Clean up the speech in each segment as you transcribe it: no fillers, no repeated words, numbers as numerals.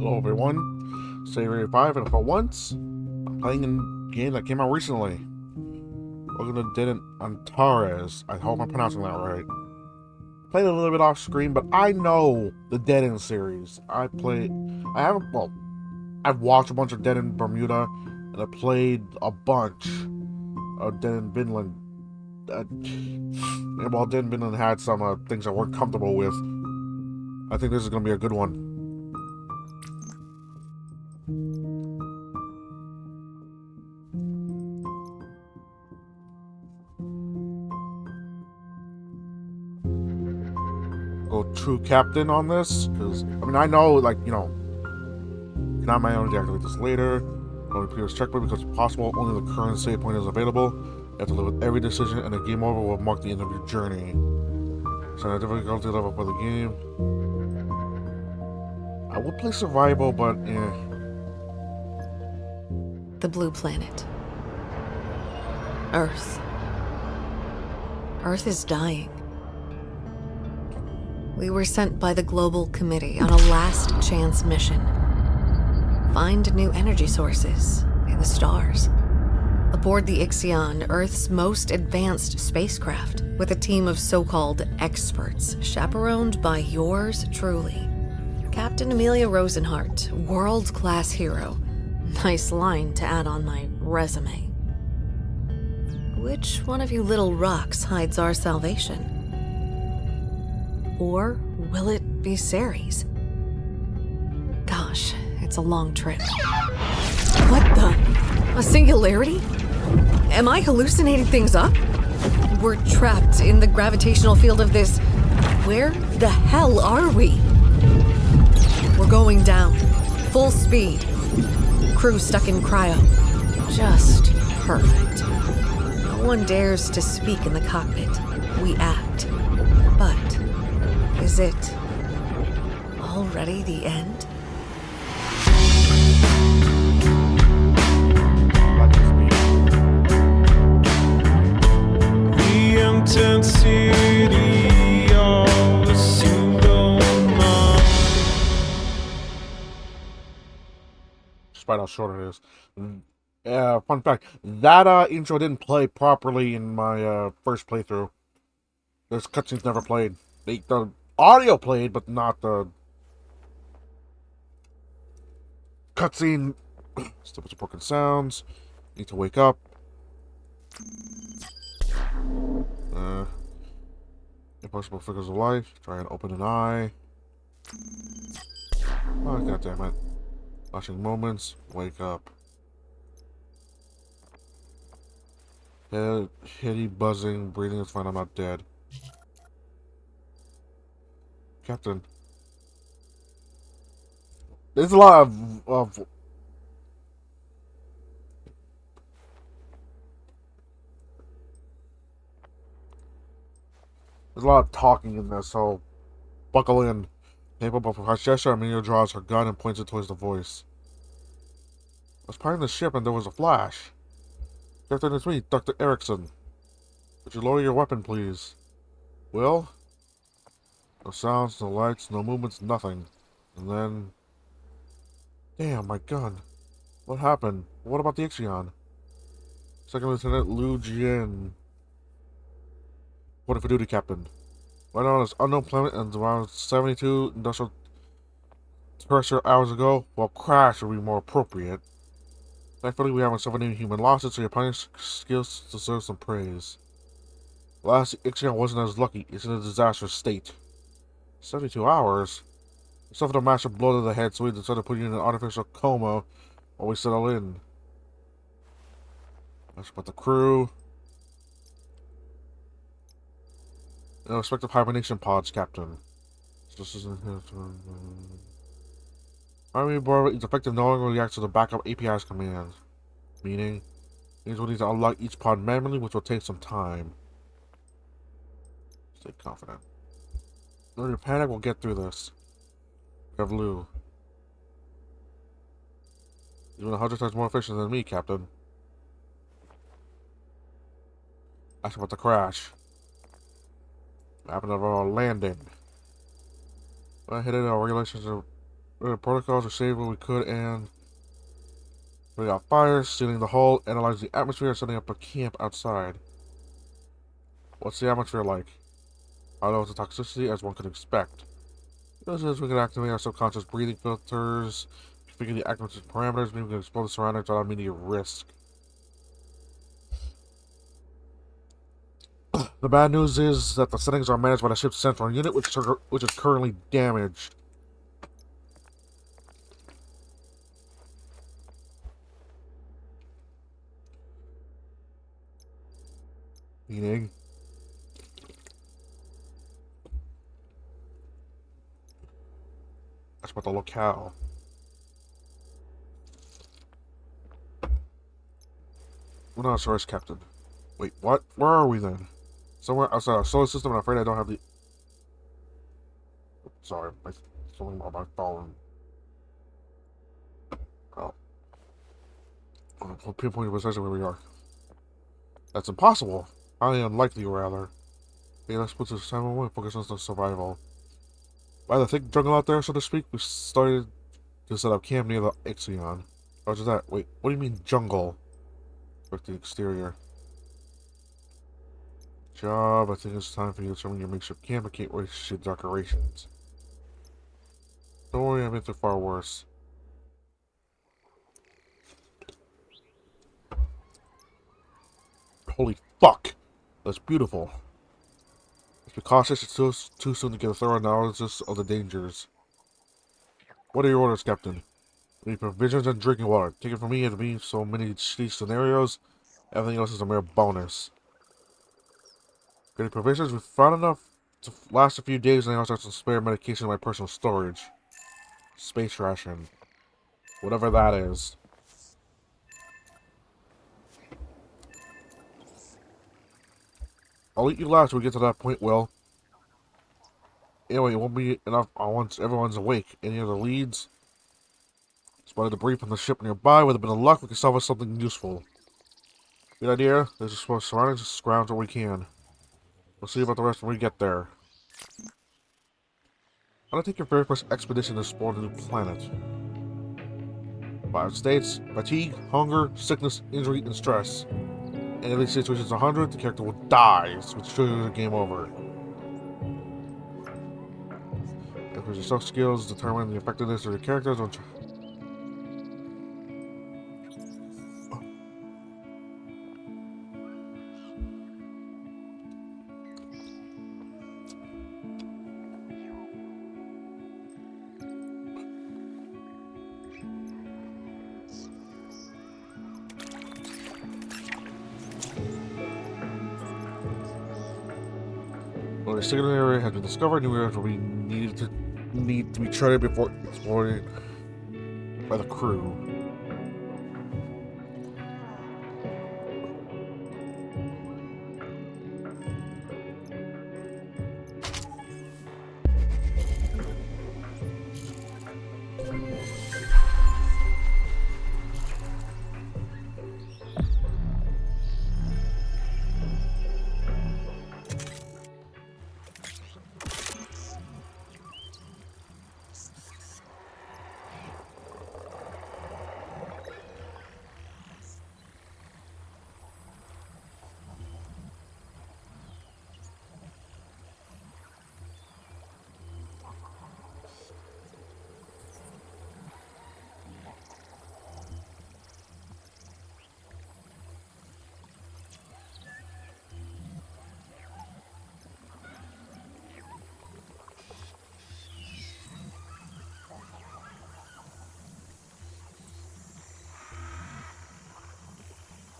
Hello everyone, Savior 5, and for once, I'm playing a game that came out recently. Welcome to Dead Antares. I hope I'm pronouncing that right. Played a little bit off screen, but I know the Dead End series. I've watched a bunch of Dead End Bermuda, and I played a bunch of Dead End Vinland. And while Dead End Vinland had some things I weren't comfortable with, I think this is going to be a good one. Go true captain on this, because I know, can I manually deactivate this later. Only previous checkpoint because it's possible only the current save point is available. You have to live with every decision, and a game over will mark the end of your journey. So the difficulty level for the game. I would play survival, but The blue planet. Earth. Earth is dying. We were sent by the Global Committee on a last chance mission. Find new energy sources in the stars. Aboard the Ixion, Earth's most advanced spacecraft, with a team of so-called experts, chaperoned by yours truly. Captain Amelia Rosenhart, world-class hero. Nice line to add on my resume. Which one of you little rocks hides our salvation? Or will it be Ceres? Gosh, it's a long trip. What the? A singularity? Am I hallucinating things up? We're trapped in the gravitational field of this. Where the hell are we? We're going down. Full speed. Crew stuck in cryo. Just perfect. No one dares to speak in the cockpit. We act. But is it already the end? The intensity of a single mind. despite how short it is. Fun fact, that intro didn't play properly in my first playthrough. Those cutscenes never played. The audio played, but not the cutscene. Still with broken sounds. Need to wake up. Impossible figures of life. Try and open an eye. Oh, god damn it. Flashing moments. Wake up. Heady buzzing. Breathing is fine. I'm not dead. Captain. There's a lot of there's a lot of talking in this, so buckle in. Capable of a gesture, Amelia draws her gun and points it towards the voice. I was piloting the ship and there was a flash. Captain, it's me, Dr. Erickson. Would you lower your weapon, please? Will? No sounds, no lights, no movements, nothing. And then... Damn, my gun. What happened? What about the Ixion? Second Lieutenant Liu Jin. What if we duty, Captain? Right on this unknown planet and around 72 industrial terrestrial hours ago, well, crash would be more appropriate. Thankfully, we haven't suffered any human losses, so your piloting skills deserve some praise. Last Ixion wasn't as lucky. It's in a disastrous state. 72 hours? We suffered a massive blow to the head, so we decided to put you in an artificial coma while we settle in. That's about the crew. No respective hibernation pods, Captain. This isn't here. Army Bar is effective no longer reacts to the backup API's commands. Meaning we'll need to unlock each pod manually, which will take some time. Stay confident. No need to panic, we'll get through this. We have Lou. He's 100 times more efficient than me, Captain. Ask about the crash. What happened to our landing? When I hit it, our regulations are Protocols to save what we could, and we got fires, sealing the hull, analyze the atmosphere, setting up a camp outside. What's the atmosphere like? How low is the toxicity, as one could expect? This is we can activate our subconscious breathing filters, configure the atmosphere parameters, maybe we can explore the surroundings without immediate risk. The bad news is that the settings are managed by the ship's central unit, which is currently damaged. Meaning, that's about the locale. We're not sure, Captain. Wait, what? Where are we then? Somewhere outside our solar system, and I'm afraid I don't have the. Sorry, something about my phone. Oh, I'll pinpoint precisely where we are. That's impossible. Highly unlikely, rather. Okay, let's put this time away and focus on the survival. By the thick jungle out there, so to speak, we started to set up camp near the Ixion. Roger that. Wait, what do you mean jungle? Look at the exterior. Job, I think it's time for you to determine your makeshift camp and can't waste your decorations. Don't worry, I've been through far worse. Holy fuck! That's beautiful. Let's be cautious, it's too soon to get a thorough analysis of the dangers. What are your orders, Captain? We need provisions and drinking water. Take it from me, and me so many these scenarios. Everything else is a mere bonus. Getting provisions, we found enough to last a few days, and I also have some spare medication in my personal storage. Space ration. Whatever that is. I'll eat you last when we get to that point, Will. Anyway, it won't be enough once everyone's awake. Any other leads? Spotted debris from the ship nearby. With a bit of luck, we can salvage something useful. Good idea. There's just more surroundings to scrounge what we can. We'll see about the rest when we get there. How to take your very first expedition to explore the new planet. 5 states: fatigue, hunger, sickness, injury, and stress. Any of these situations 100, the character will die, which triggers the game over. If your self skills determine the effectiveness of your characters. When a single area has been discovered, new areas will be need to be charted before exploring by the crew.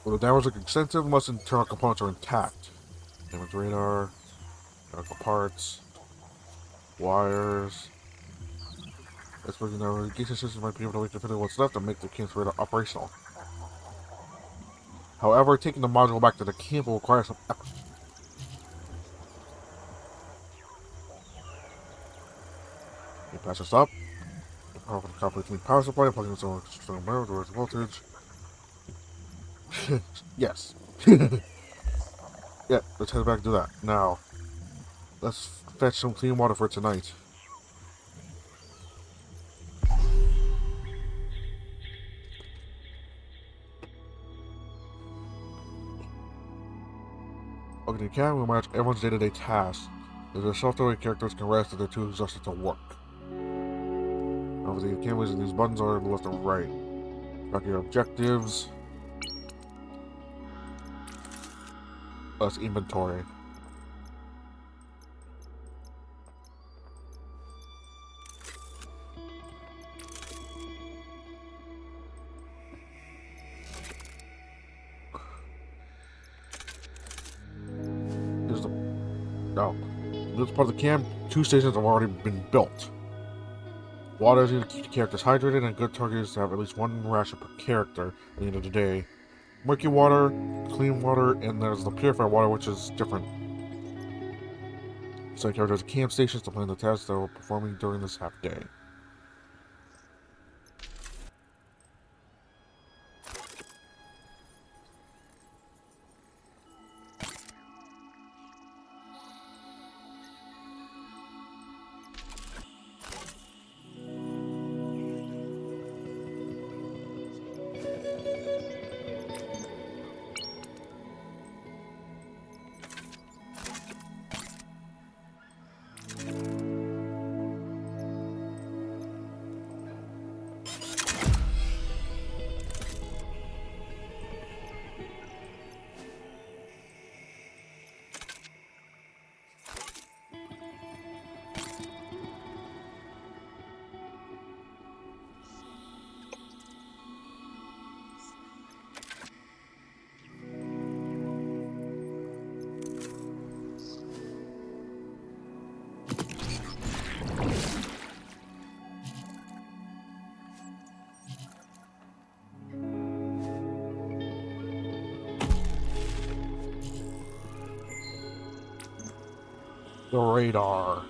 Well, the damage looks extensive unless internal components are intact. Damage radar, medical parts, wires. That's where the navigation system might be able to wait to figure what's left and make the camp's radar operational. However, taking the module back to the camp will require some effort. You patch this up. Powerful copper between power supply, plugging in some strong metal towards voltage. Yes. Yeah, let's head back to that. Now, let's fetch some clean water for tonight. Okay, the camp will match everyone's day-to-day tasks. If their software characters can rest if they're too exhausted to work. Obviously, you can't use these buttons are left or right. Track your objectives. That's inventory. Here's the this part of the camp. 2 stations have already been built. Water is needed to keep the characters hydrated, and a good target is to have at least 1 ration per character at the end of the day. Murky water, clean water, and there's the purified water, which is different. So characters at camp stations to plan the tasks that we're performing during this half day. The radar.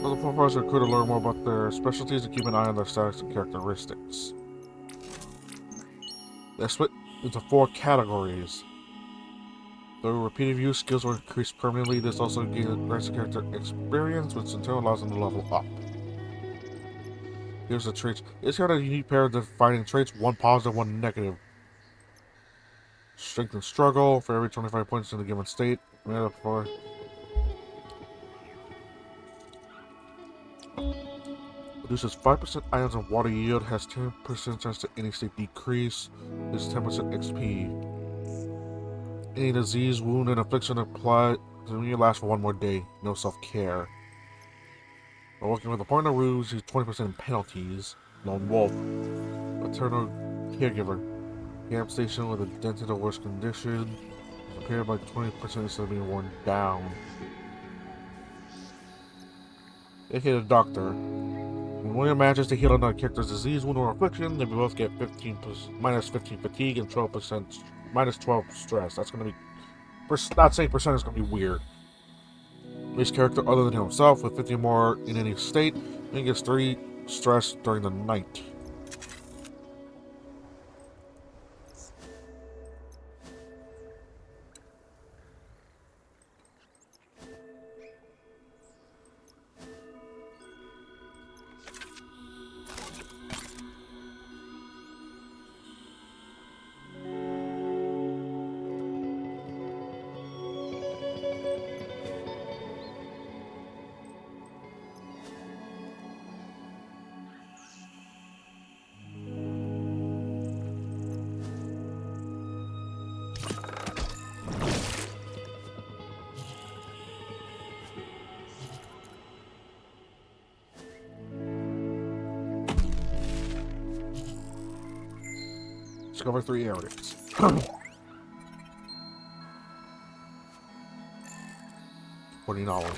Other profiles are cool to learn more about their specialties and keep an eye on their stats and characteristics. They're split into 4 categories. Though repeated use skills will increase permanently, this also grants a character experience, which in turn allows them to level up. Here's the traits. It's got a unique pair of defining traits, 1 positive, 1 negative. Strength and struggle for every 25 points in a given state. Reduces 5% ions and water yield, has 10% chance to any state decrease, is 10% XP. Any disease, wound, and affliction applied to you last for 1 more day. No self-care. While working with a partner, we receive 20% in penalties. Lone wolf. Maternal caregiver. Camp station with a dented or worse condition. Repaired by 20% instead of being worn down. A.k.a. the doctor. When one of your manages to heal another character's disease, wound, or affliction, they both get minus 15 fatigue and 12% minus 12 stress. That's gonna be not saying percent is gonna be weird. Each character other than himself with 50 more in any state, and gets 3 stress during the night. Discover 3 areas. 40 knowledge.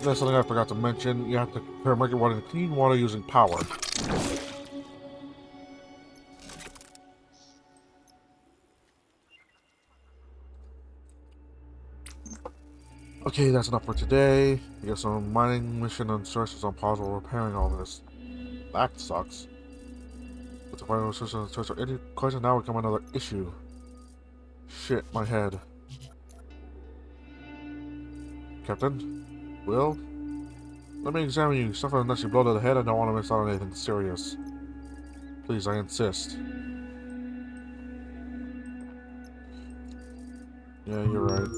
That's something I forgot to mention. You have to prepare murky water and clean water using power. Okay, that's enough for today. We got some mining mission and sources on pause while repairing all this. That sucks. With the final resources and source of any question now become another issue. Shit, my head. Captain? Will? Let me examine you. Suffer unless you blow to the head. I don't want to miss out on anything serious. Please, I insist. Yeah, you're right.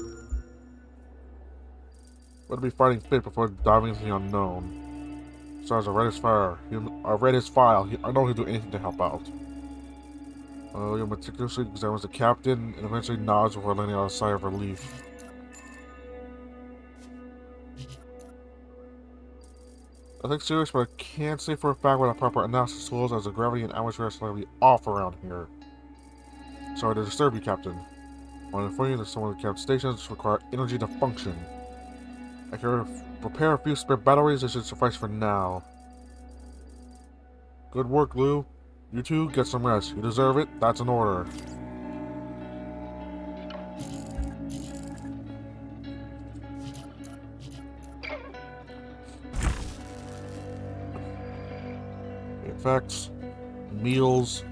Better be fighting fit before diving into the unknown. Besides, I read his file. I read his file. I know he'll do anything to help out. He meticulously examines the captain and eventually nods before letting out a sigh of relief. Nothing serious, but I can't say for a fact without proper analysis tools as the gravity and atmosphere are slightly off around here. Sorry to disturb you, Captain. I want to inform you that some of the camp stations require energy to function. I can prepare a few spare batteries that should suffice for now. Good work, Lou. You two, get some rest. You deserve it. That's an order. Effects, meals.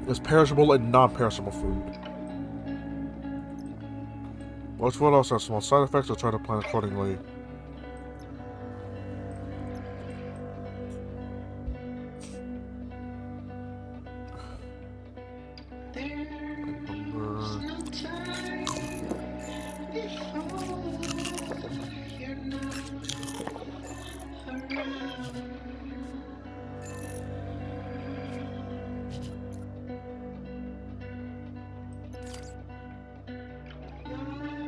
There's perishable and non-perishable food. Most food also has small side effects, so try to plan accordingly.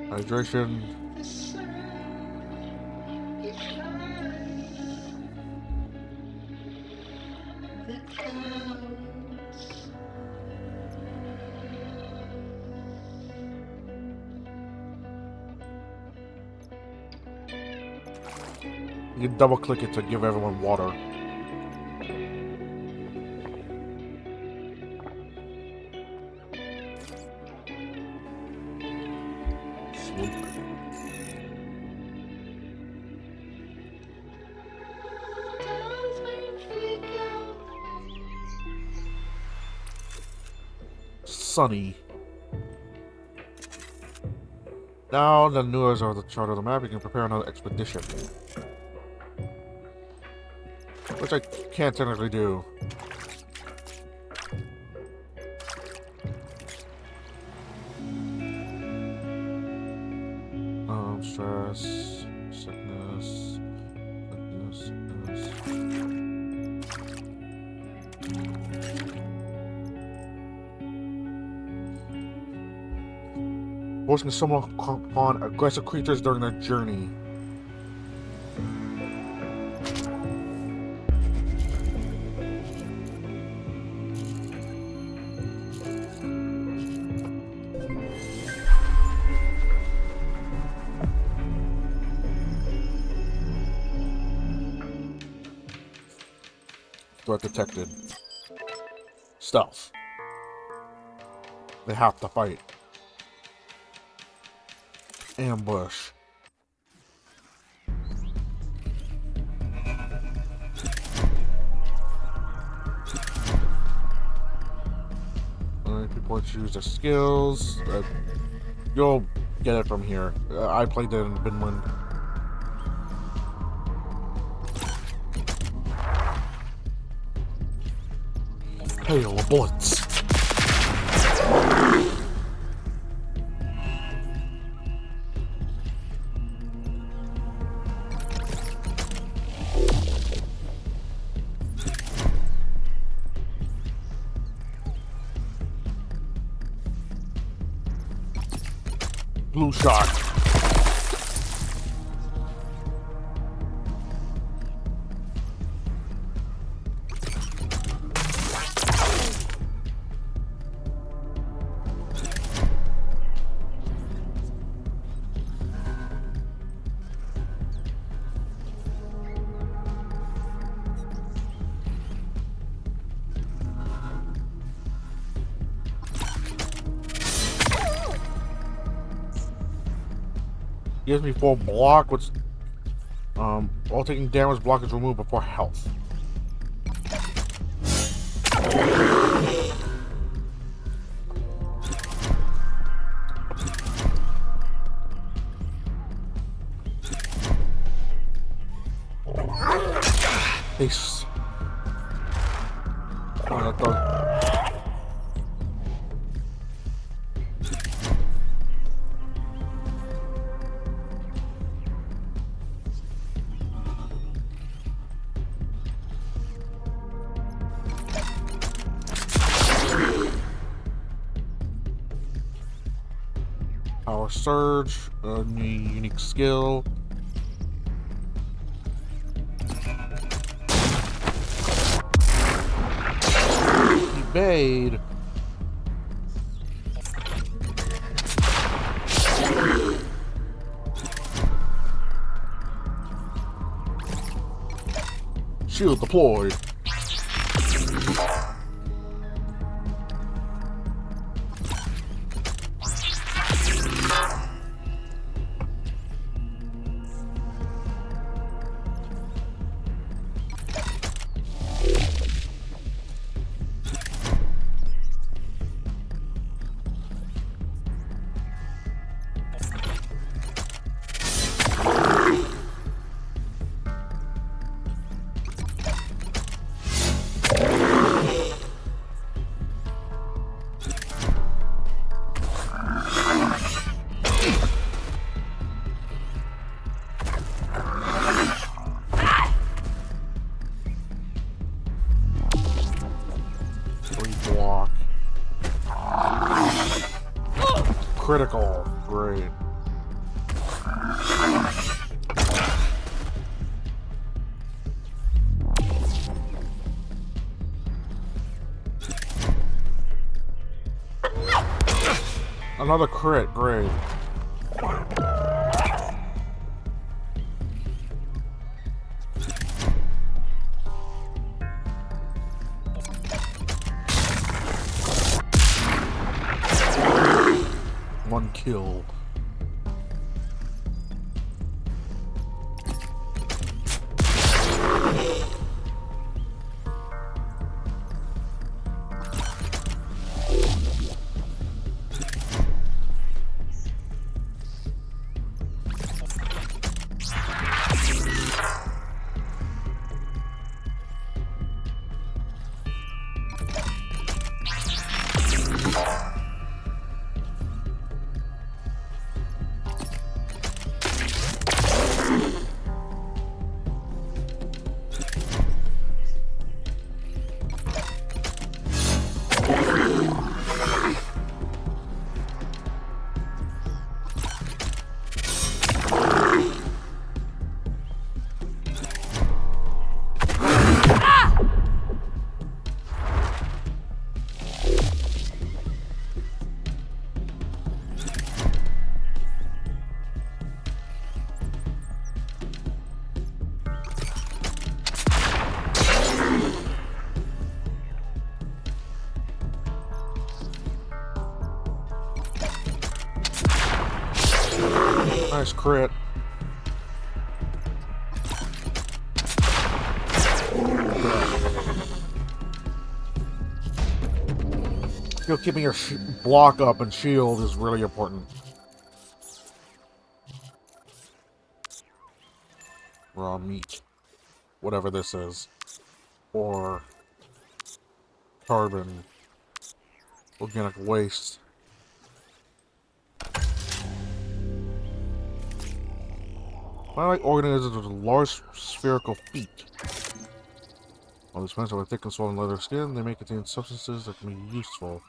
Hydration. You can double click it to give everyone water. Sunny. Now the news are the chart of the map, you can prepare another expedition. Which I can't technically do. Stress, sickness. Forcing someone upon aggressive creatures during their journey. Threat detected. Stealth. They have to fight. Ambush. Alright, people choose their skills. You'll get it from here. I played it in Vinland. Hail of bullets. Blue shot. Gives me full block, which while taking damage, block is removed before health. Ace. Oh, that does. Power Surge, a new unique skill. Evade. Shield deployed. Block. Critical. Great. Another crit. Great. One kill. Nice crit. Still keeping your block up and shield is really important. Raw meat. Whatever this is. Or carbon. Organic waste. Plant-like organisms with large spherical feet. While these plants have a thick and swollen leather skin, they may contain substances that can be useful.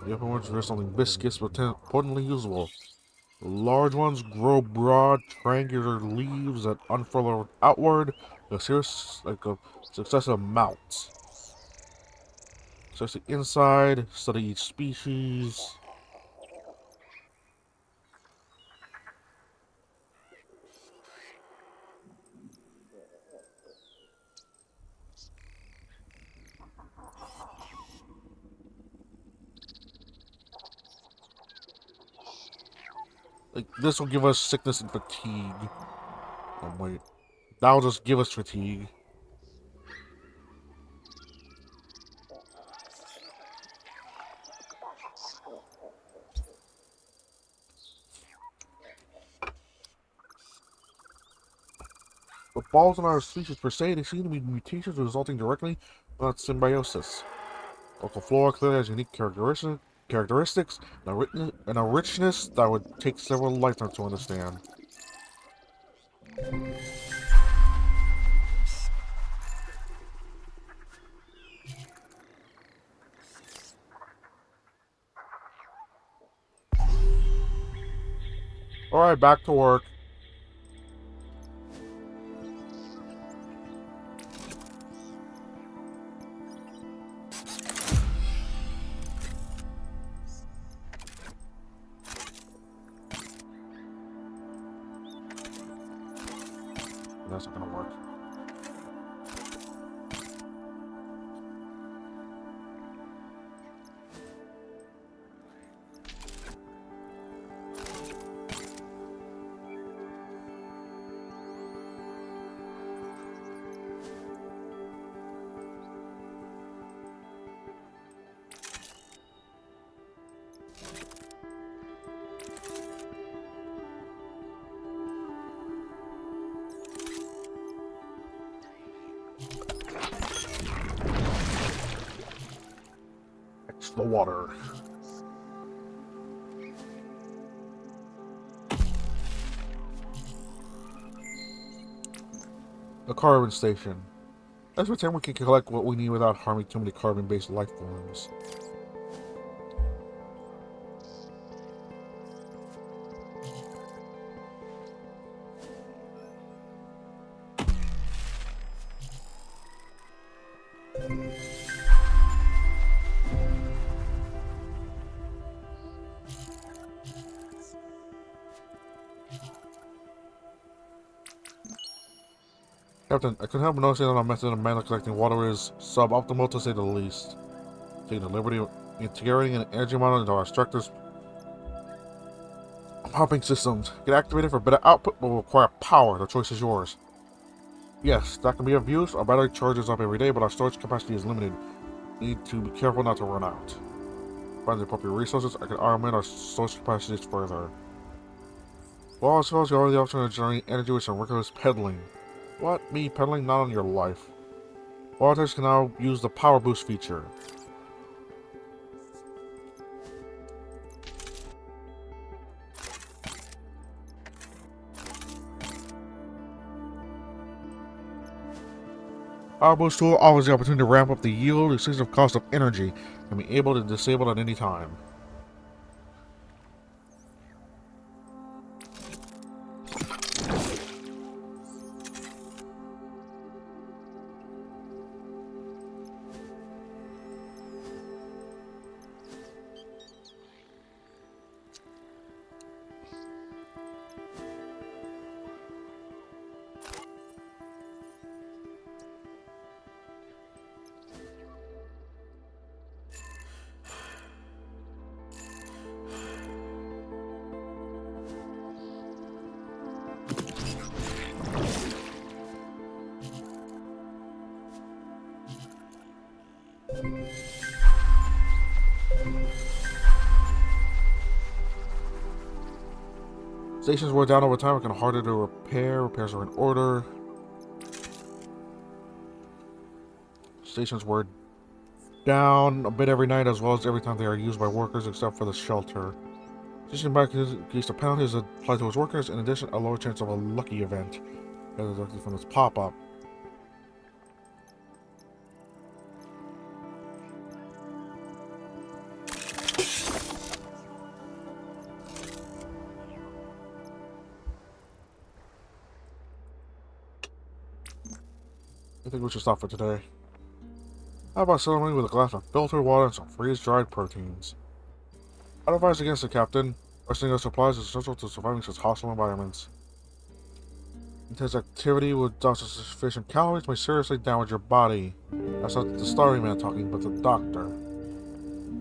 The upper ones result in viscous but potently usable. The large ones grow broad, triangular leaves that unfurl outward like a successive mounts. Search the inside, study each species. Like, this will give us sickness and fatigue. Oh, wait. That'll just give us fatigue. But balls in our species per se, they seem to be mutations resulting directly from that symbiosis. Local flora clearly has unique characteristics and a richness that would take several lifetimes to understand. Alright, back to work. That's not gonna work. It's the water. The carbon station. Let's pretend we can collect what we need without harming too many carbon-based life forms. Captain, I couldn't help but noticing that our method of manually collecting water is suboptimal to say the least. Taking the liberty of integrating an energy model into our structures pumping systems. Get activated for better output but will require power. The choice is yours. Yes, that can be of use. Our battery charges up every day, but our storage capacity is limited. We need to be careful not to run out. Find the appropriate resources, I can augment our storage capacities further. Well, I suppose you already the option of generating energy with some rigorous peddling. What? Me peddling? Not on your life. Watertech can now use the power boost feature. Power boost tool offers the opportunity to ramp up the yield, excessive cost of energy, and be able to disable at any time. Stations were down over time, making it harder to repair. Repairs are in order. Stations were down a bit every night, as well as every time they are used by workers, except for the shelter. Station back increased the penalties applied to its workers. In addition, a lower chance of a lucky event, directly from this pop-up. I think we should stop for today. How about settling with a glass of filtered water and some freeze-dried proteins? I'd advise against it, Captain. Resting our supplies is essential to surviving such hostile environments. Intense activity without sufficient calories may seriously damage your body. That's not the starry man talking, but the doctor.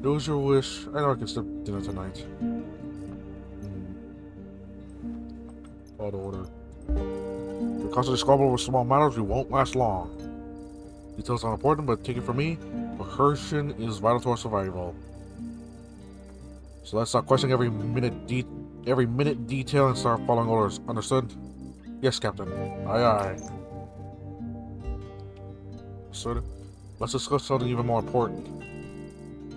Do as you wish. I know I can skip dinner tonight. Odd order. If we constantly squabble over small matters, we won't last long. Details are important, but take it from me, coercion is vital to our survival. So let's stop questioning every minute detail and start following orders. Understood? Yes, Captain. Aye, aye. Understood. Let's discuss something even more important.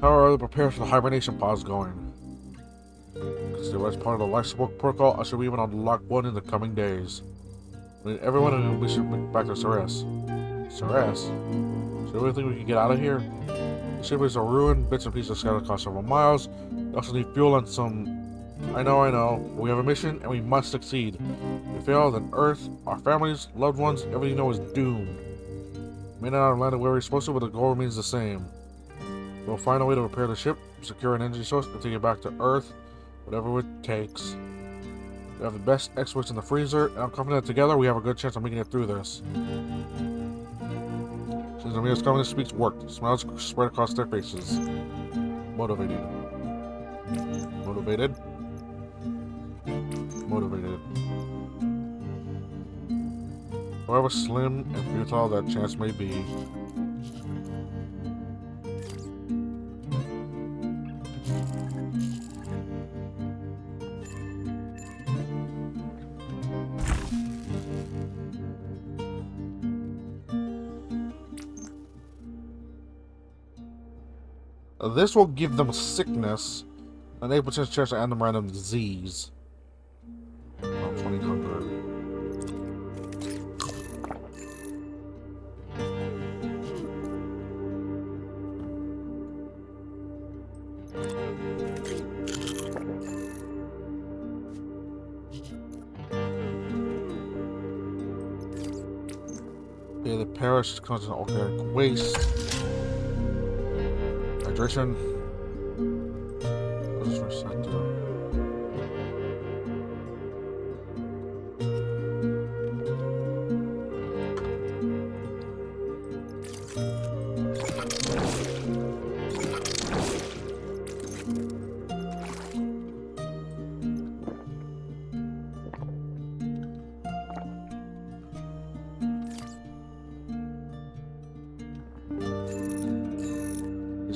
How are the prepared for the hibernation pause going? Consider as part of the life support protocol, I should be even on lock 1 in the coming days. I mean, everyone, and we should be back to Ceres. Ceres? So do you really think we can get out of here? The ship is a ruin, bits and pieces scattered across several miles. We also need fuel and some... I know. We have a mission, and we must succeed. If we fail, then Earth, our families, loved ones, everything you know is doomed. We may not have landed where we're supposed to, but the goal remains the same. We'll find a way to repair the ship, secure an energy source, and take it back to Earth, whatever it takes. We have the best experts in the freezer, and I'm confident that together we have a good chance of making it through this. Since Amira's confidence speaks worked, smiles spread across their faces. Motivated. Motivated. Motivated. However slim and futile that chance may be. This will give them sickness, an 8% chance to end them random disease. 2000. Okay, the parish contains organic waste. Hydration. What is first sector?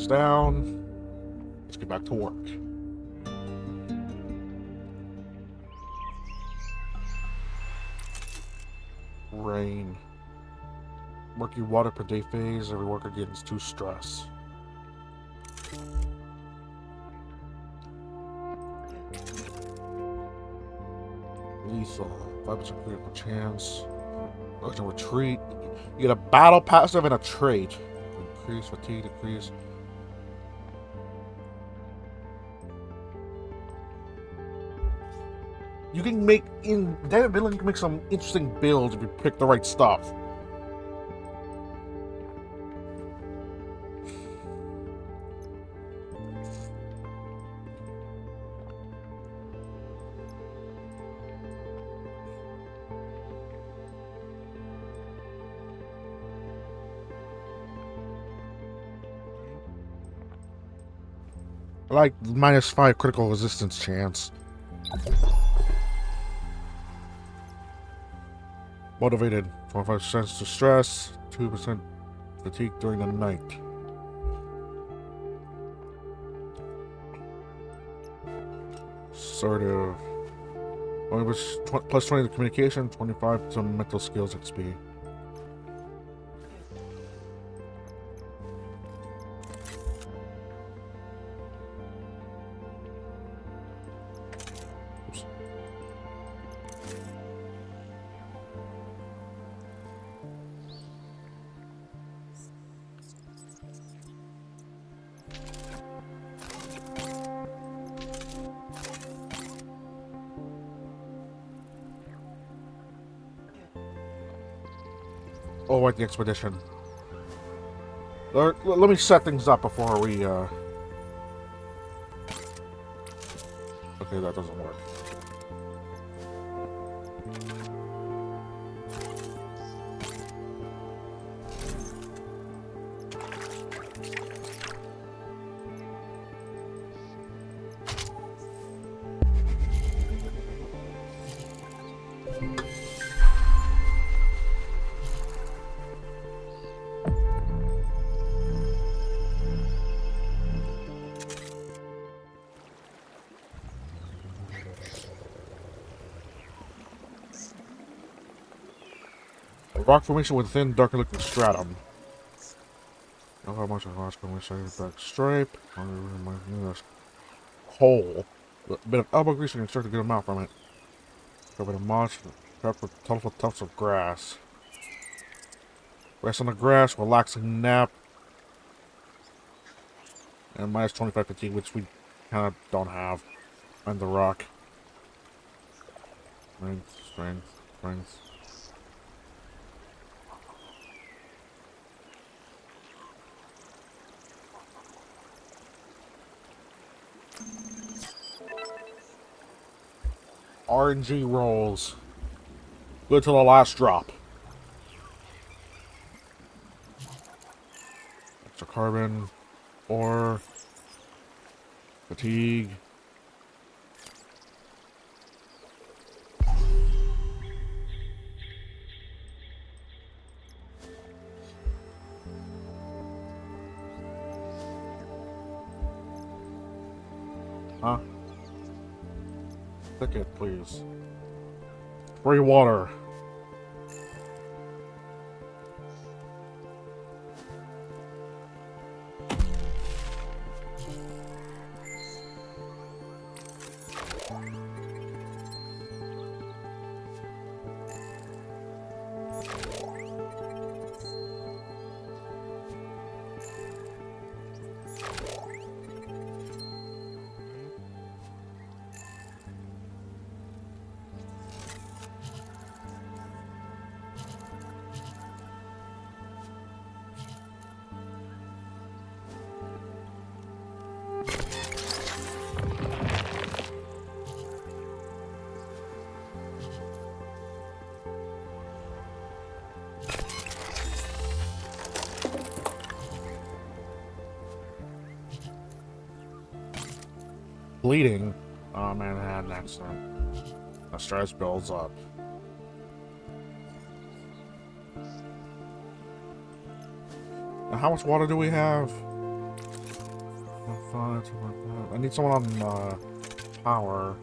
Down. Let's get back to work. Rain. Murky water per day phase. Every worker gets 2 stress. Lethal. 5% critical chance. Urgent retreat. You get a battle passive and a trait. Increase fatigue, decrease. You can make in that villain can make some interesting builds if you pick the right stuff. I like -5 critical resistance chance. Motivated, 25% to stress, 2% fatigue during the night. Assertive. Plus 20 to communication, 25 to mental skills XP. Oh, at the expedition. Let me set things up before we, Okay, that doesn't work. A rock formation with thin, dark liquid stratum. Know how much of rock formation back stripe. Coal. A bit of elbow grease and extract a good amount from it. Covered in moss, prepped with colorful tufts of grass. Rest on the grass, relaxing nap, and minus 25 fatigue, which we kind of don't have. And the rock. Strength, strength, strength. RNG rolls. Good to the last drop. Extra carbon. Ore. Fatigue. Huh? Ticket, please. Free water. Bleeding. Oh man, I had an accident. The stress builds up. Now, how much water do we have? I need someone on power.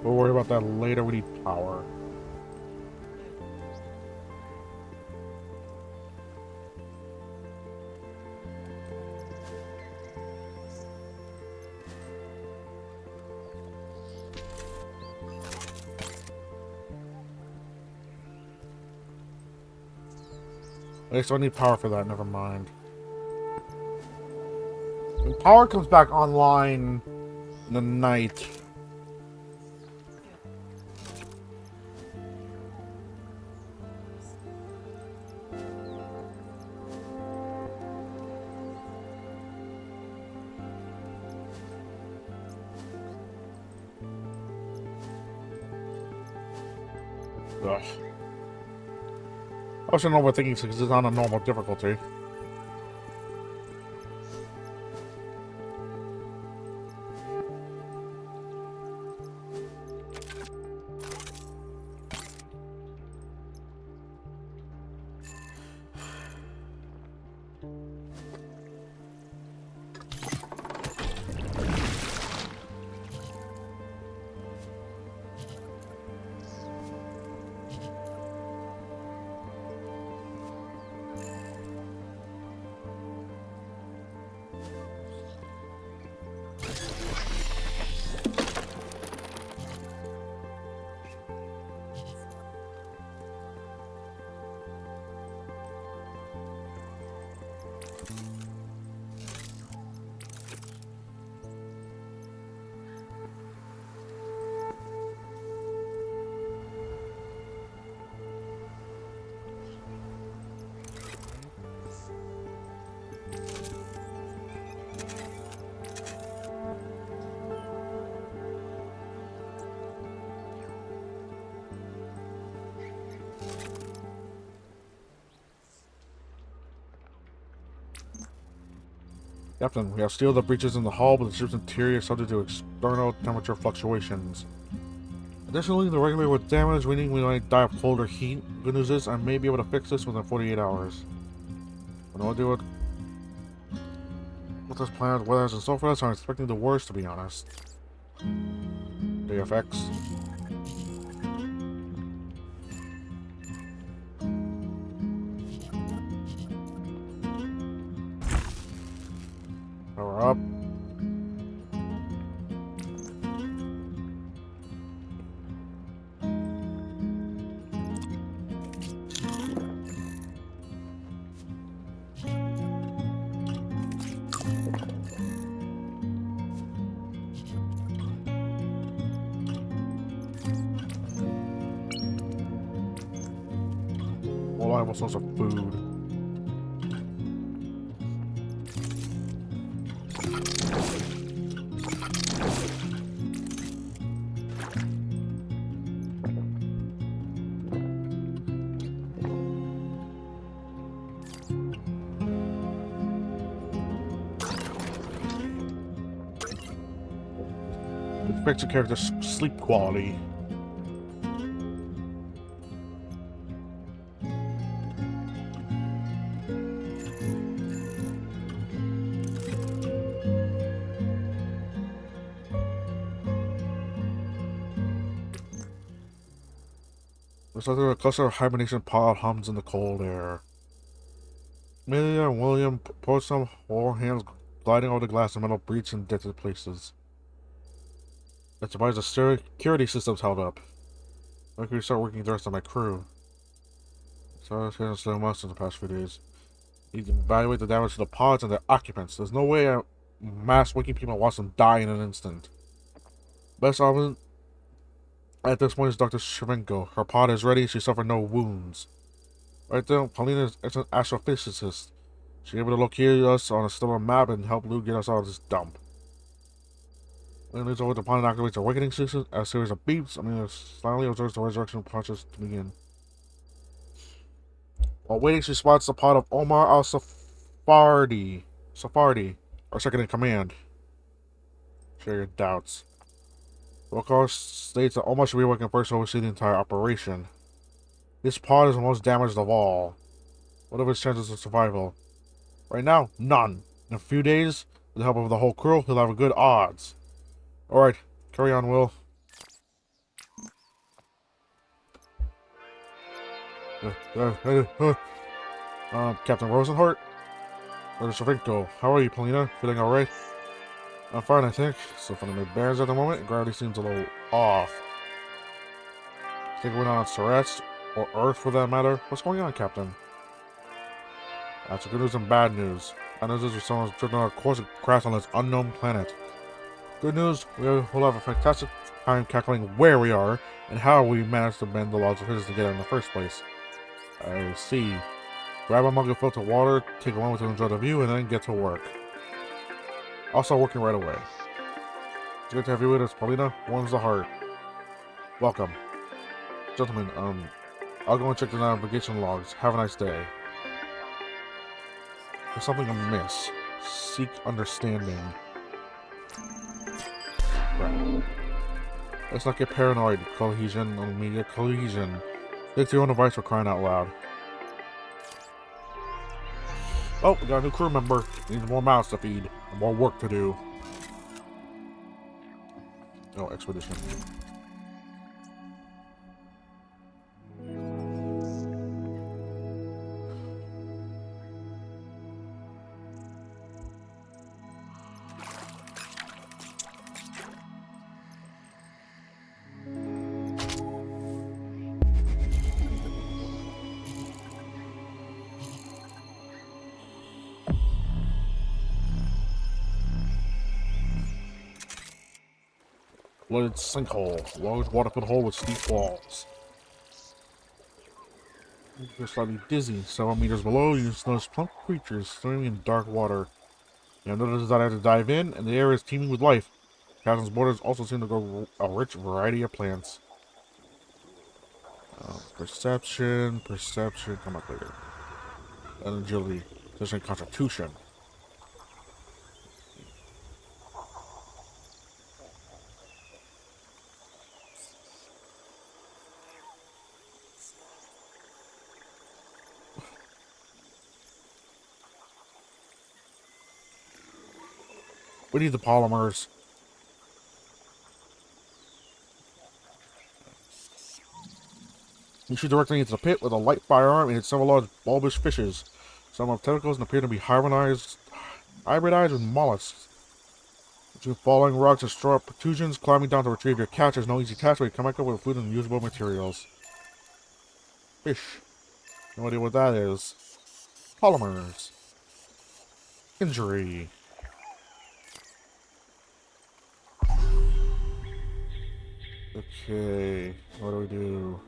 We'll worry about that later. We need power. Okay, so I need power for that. Never mind. When power comes back online in the night. Ugh. I wasn't overthinking because it's on a normal difficulty. Captain, we have sealed the breaches in the hull, but the ship's interior is subject to external temperature fluctuations. Additionally, the regulator was damaged, meaning we might die of cold or heat. Good news is, I may be able to fix this within 48 hours. But no idea what with this planet, weather and so forth, so I'm expecting the worst, to be honest. JFX. Power up. Reliable source of food. It affects your character's sleep quality. Looks like a cluster of hibernation pod hums in the cold air. Amelia and William post some whole hands gliding over the glass and metal breach in dented places. That's why the security system's held up. I could start working the rest of my crew. So it's been so much in the past few days. You can evaluate the damage to the pods and their occupants. There's no way a mass waking people watch them die in an instant. Best option at this point is Dr. Shrivenko. Her pod is ready, she suffered no wounds. Right there, Paulina is an astrophysicist. She's able to locate us on a stellar map and help Lou get us out of this dump. When leads over to planet activates the awakening system, a series of beeps. Silently observes the resurrection process to begin. While waiting, she spots the pod of Omar Safardi, our second in command. Share your doubts. Wilcox states that Omar should be working first to oversee the entire operation. This pod is the most damaged of all. What are his chances of survival? Right now, none. In a few days, with the help of the whole crew, he'll have a good odds. Alright, carry on, Will. Captain Rosenhart? Where's Savinko? How are you, Polina? Feeling alright? I'm fine, I think. Still finding my bearings at the moment. Gravity seems a little off. Think we're not on Ceres, or Earth for that matter. What's going on, Captain? That's good news and bad news. Bad news is someone's driven on a course of crash on this unknown planet. Good news, we'll have a fantastic time calculating where we are and how we managed to bend the laws of physics to get there in the first place. I see. Grab a mug of filtered water, take a moment to enjoy the view, and then get to work. I'll start working right away. It's good to have you with us, Paulina. Warms the heart. Welcome. Gentlemen, I'll go and check the navigation logs. Have a nice day. There's something amiss. Seek understanding. Right. Let's not get paranoid. Cohesion on media. Cohesion. Think to your own device for crying out loud. Oh, we got a new crew member. Needs more mouths to feed. And more work to do. Oh, expedition. Flooded sinkhole. Large water-filled hole with steep walls. You're slightly dizzy. Several meters below, you notice plump creatures swimming in dark water. You have no desire to dive in, and the area is teeming with life. Chasm's borders also seem to grow a rich variety of plants. Perception, come up later. And agility, position, constitution. We need the polymers. You shoot directly into the pit with a light firearm and hit several large bulbous fishes. Some have tentacles and appear to be hybridized with mollusks. Between falling rocks and straw protrusions, climbing down to retrieve your catch is no easy task, but you come back up with food and usable materials. Fish. No idea what that is. Polymers. Injury. Okay, what do we do?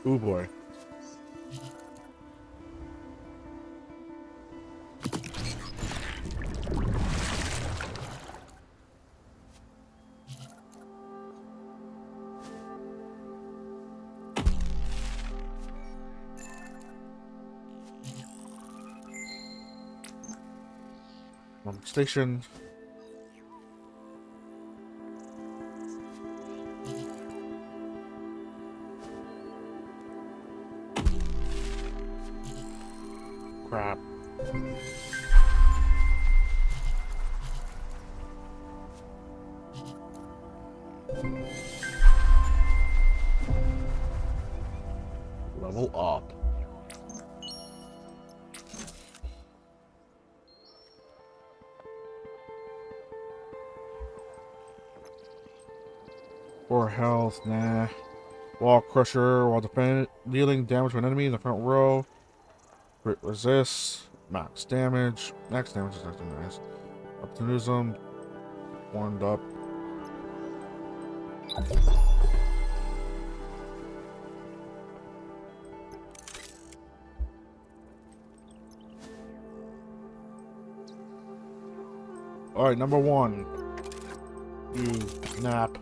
Ooh boy. Station. Crap. Level up. For health, nah. Wall crusher while dealing damage to an enemy in the front row. Crit resist. Max damage. Max damage is actually nice. Optimism. Warmed up. Alright, number one. You nap.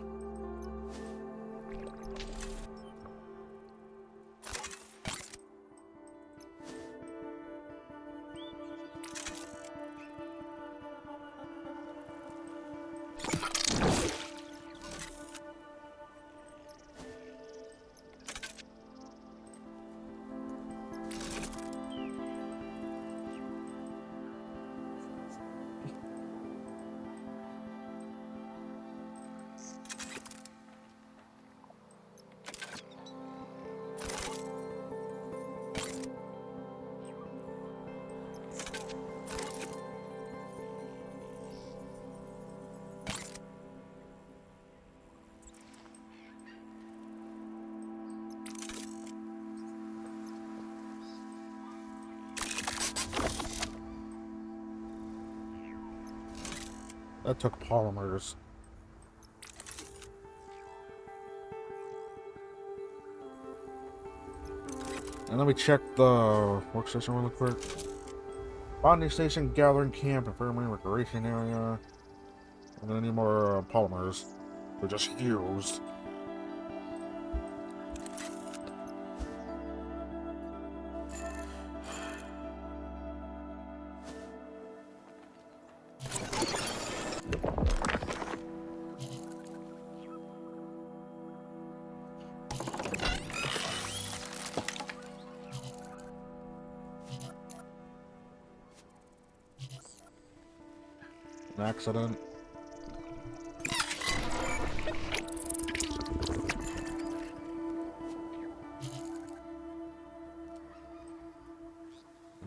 That took polymers. And let me check the workstation really quick. Bonding station, gathering camp, infirmary, recreation area. I'm gonna need more polymers. They're just used. An accident.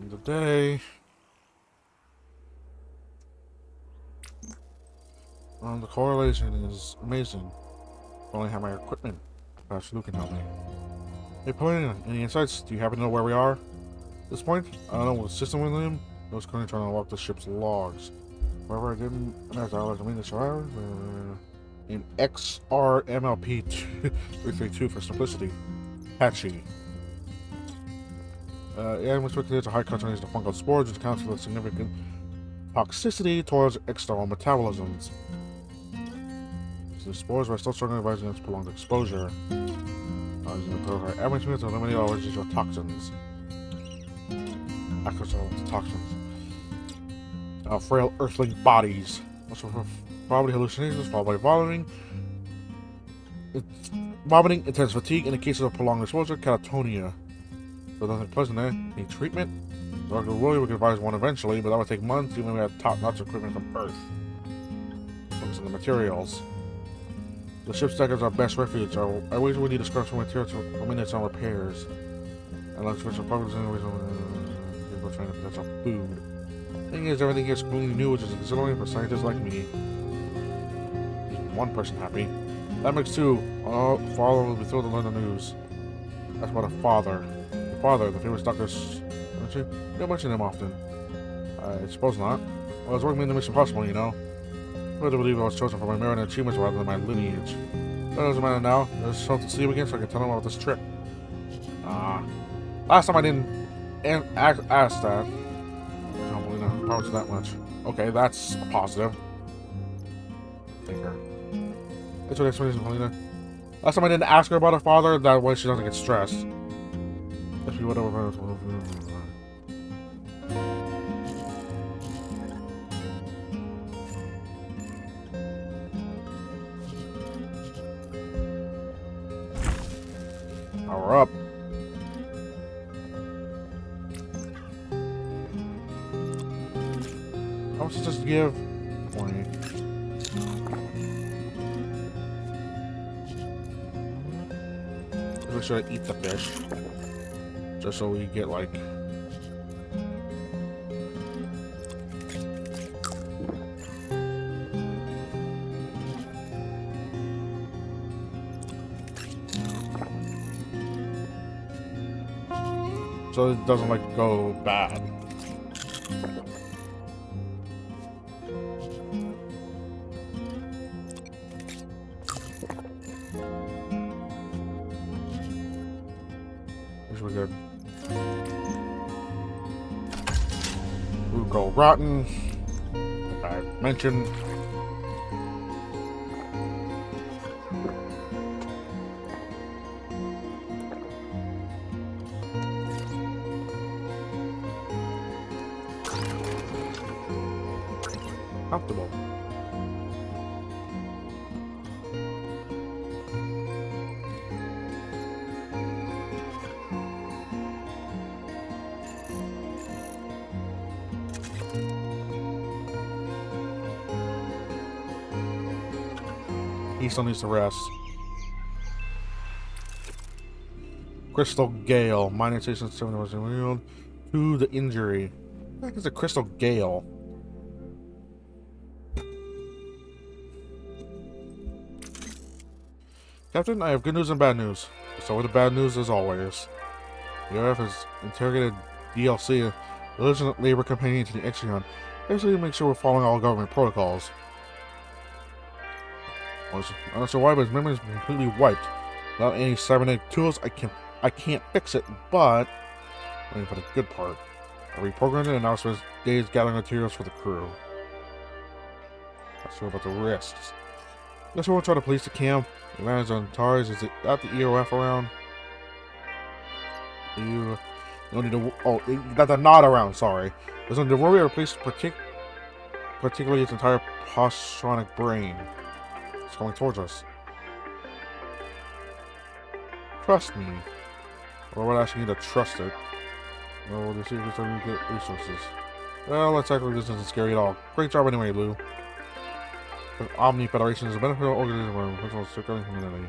End of day. The correlation is amazing. I only have my equipment. Perhaps Luke can help me. Hey, Pauline, any insights? Do you happen to know where we are? At this point, I don't know what system we're in. I was currently trying to unlock the ship's logs. However, I didn't. I mean, the survivor in XRMLP 332 for simplicity. Patchy. Yeah, which contains a high concentration of fungal spores, which accounts for the significant toxicity towards external metabolisms. So the spores are still strongly advised against prolonged exposure. Average means to eliminate all residual toxins. Acrosols, toxins. Frail earthling bodies. Also for probably hallucinations followed by vomiting. Vomiting, intense fatigue, in the cases of prolonged exposure, catatonia. So nothing pleasant, eh? Need treatment? Dr. Willie would advise one eventually, but that would take months even if we had top-notch equipment from Earth. Focus on the materials. The ship's deck is our best refuge. I wish we need to scrap some materials for minutes on repairs. And let's switch the problems in we'll try to potential food. Thing is, everything here is completely new, which is exhilarating for scientists like me. One person happy. That makes two. Our father will be thrilled to learn the news. That's about a father. The father, the famous Dr. You don't mention him often. I suppose not. Well, I was working in the Mission Possible, you know. I would believe I was chosen for my merit and achievements rather than my lineage. That doesn't matter now. I just hope to see him again so I can tell him about this trip. Last time I didn't ask that. I don't believe that. How much that much? Okay, that's a positive. Thinker. That's what explanation, Paulina. Last time I didn't ask her about her father, that way she doesn't get stressed. If you would have. Power up. How much does this give? 20. We should eat the fish. Just so we get like. So it doesn't like go bad. Which was good. We'll go rotten. Like I mentioned. Comfortable. He still needs to rest. Crystal Gale. Minor station 7 was revealed to the injury. What the heck is a Crystal Gale? Captain, I have good news and bad news. So with the bad news as always. The RF has interrogated DLC, a legitimate labor companion to the Exion, basically to make sure we're following all government protocols. I'm not sure why, but his memory is completely wiped. Without any cybernetic tools, I can't fix it, but waiting for the good part. I reprogrammed it and now spends days gathering materials for the crew. Not sure about the risks. Guess we won't try to police the camp. It lands on Antares. Is it at the EOF around? You don't need to. Oh, that's a not around. Sorry. There's no worry or replace particularly its entire postronic brain. It's coming towards us. Trust me. Or would I actually need to trust it? Oh, the secrets are good resources. Well, that's actually this isn't scary at all. Great job anyway, Lou. The Omni Federation is a beneficial organism for the circulating community.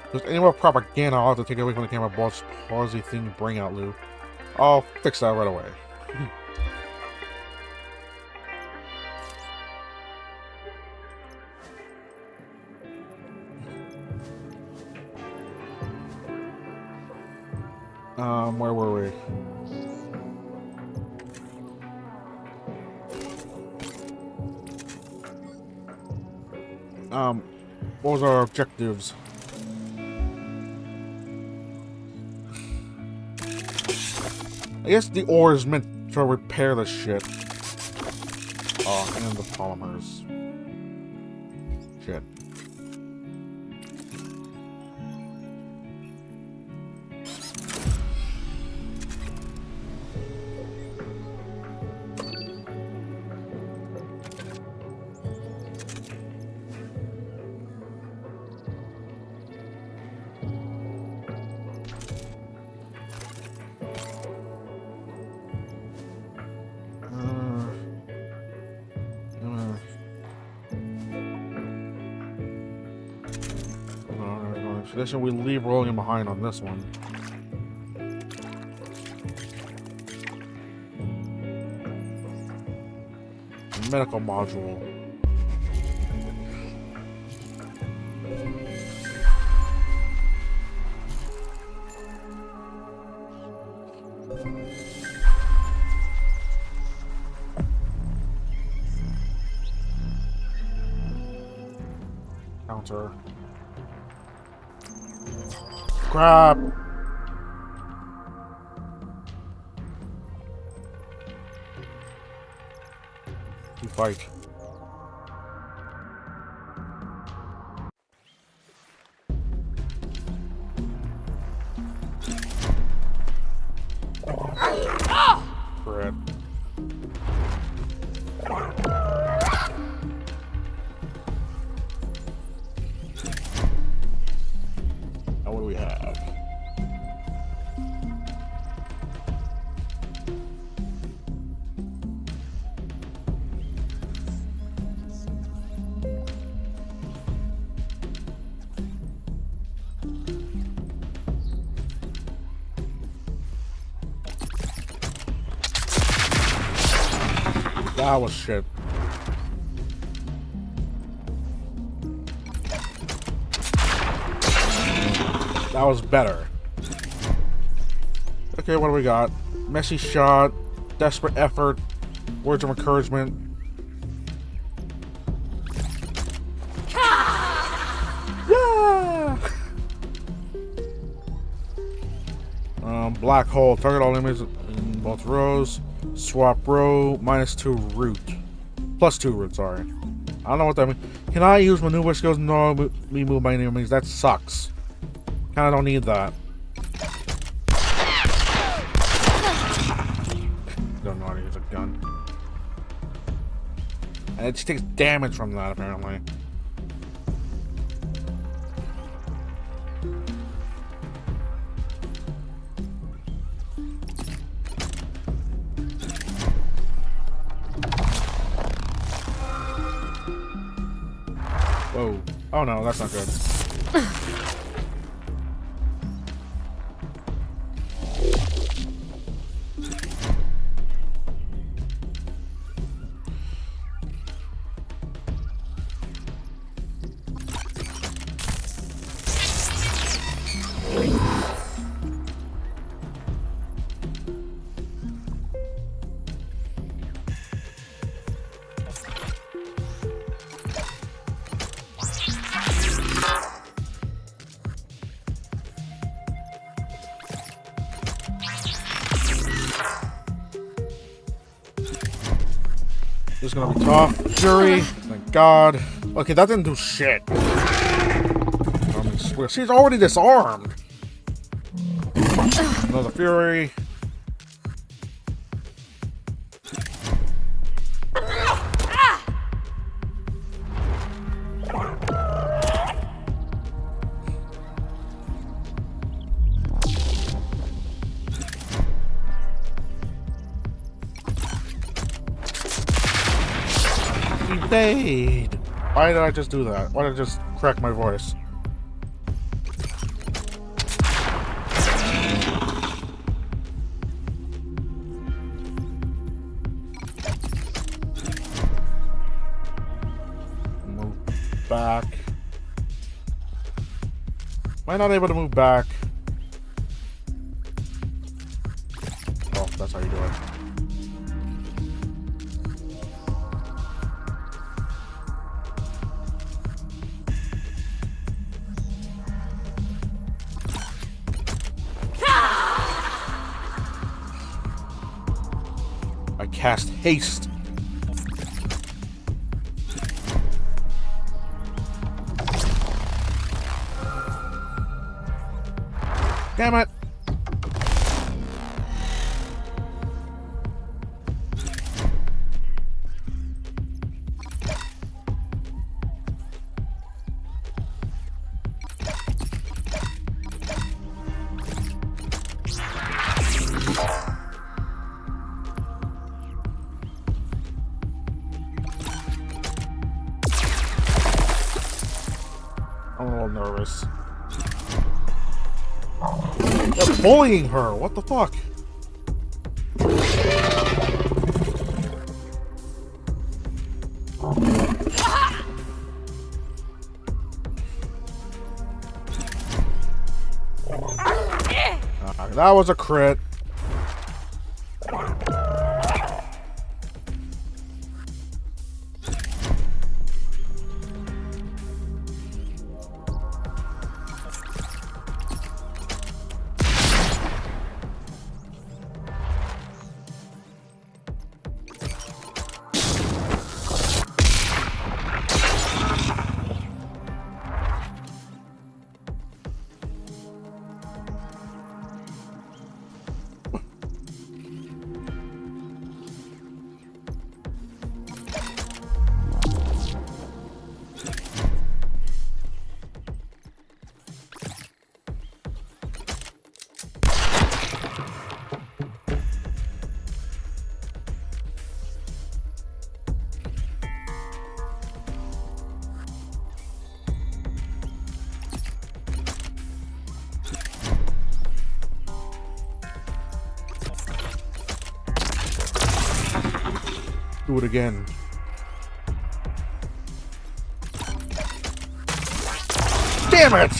If there's any more propaganda, I'll have to take it away from the camera. Boss, palsy thing you bring out, Lou. I'll fix that right away. Where were we? What was our objectives? I guess the ore is meant to repair the shit. Oh, and the polymers. Shit. Tradition we leave rolling behind on this one. Medical module. Counter. Crap! You fight. Crap. Now what do we have? That was shit. That was better. Okay, what do we got? Messy shot, desperate effort, words of encouragement. Yeah! Black hole, target all enemies in both rows. Swap row, -2 root. +2 root, sorry. I don't know what that means. Can I use maneuver skills? No, me move my enemies. That sucks. Kinda don't need that. Don't know how to use a gun. And it just takes damage from that, apparently. Whoa. Oh no, that's not good. This is gonna be tough. Fury, thank God. Okay, that didn't do shit. She's already disarmed. Another Fury. Evade. Why did I just do that? Why did I just crack my voice? Move back. Am I not able to move back? cast haste. Damn it! I'm a little nervous. They're bullying her! What the fuck? That was a crit. Do it again. Damn it!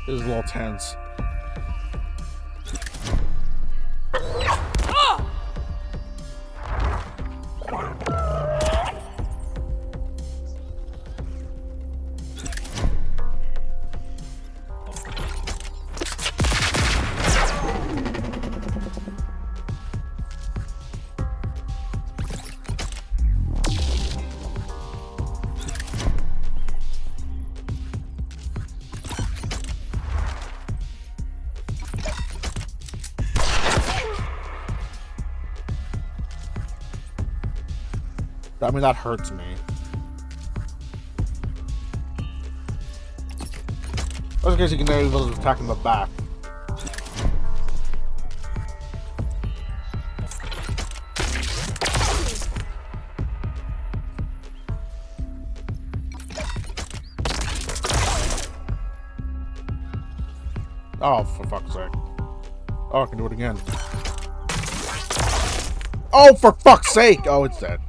This is a little tense. I mean, that hurts me. Just in case you can know he was attacking the back. Oh, for fuck's sake. Oh, I can do it again. Oh, for fuck's sake! Oh, it's dead.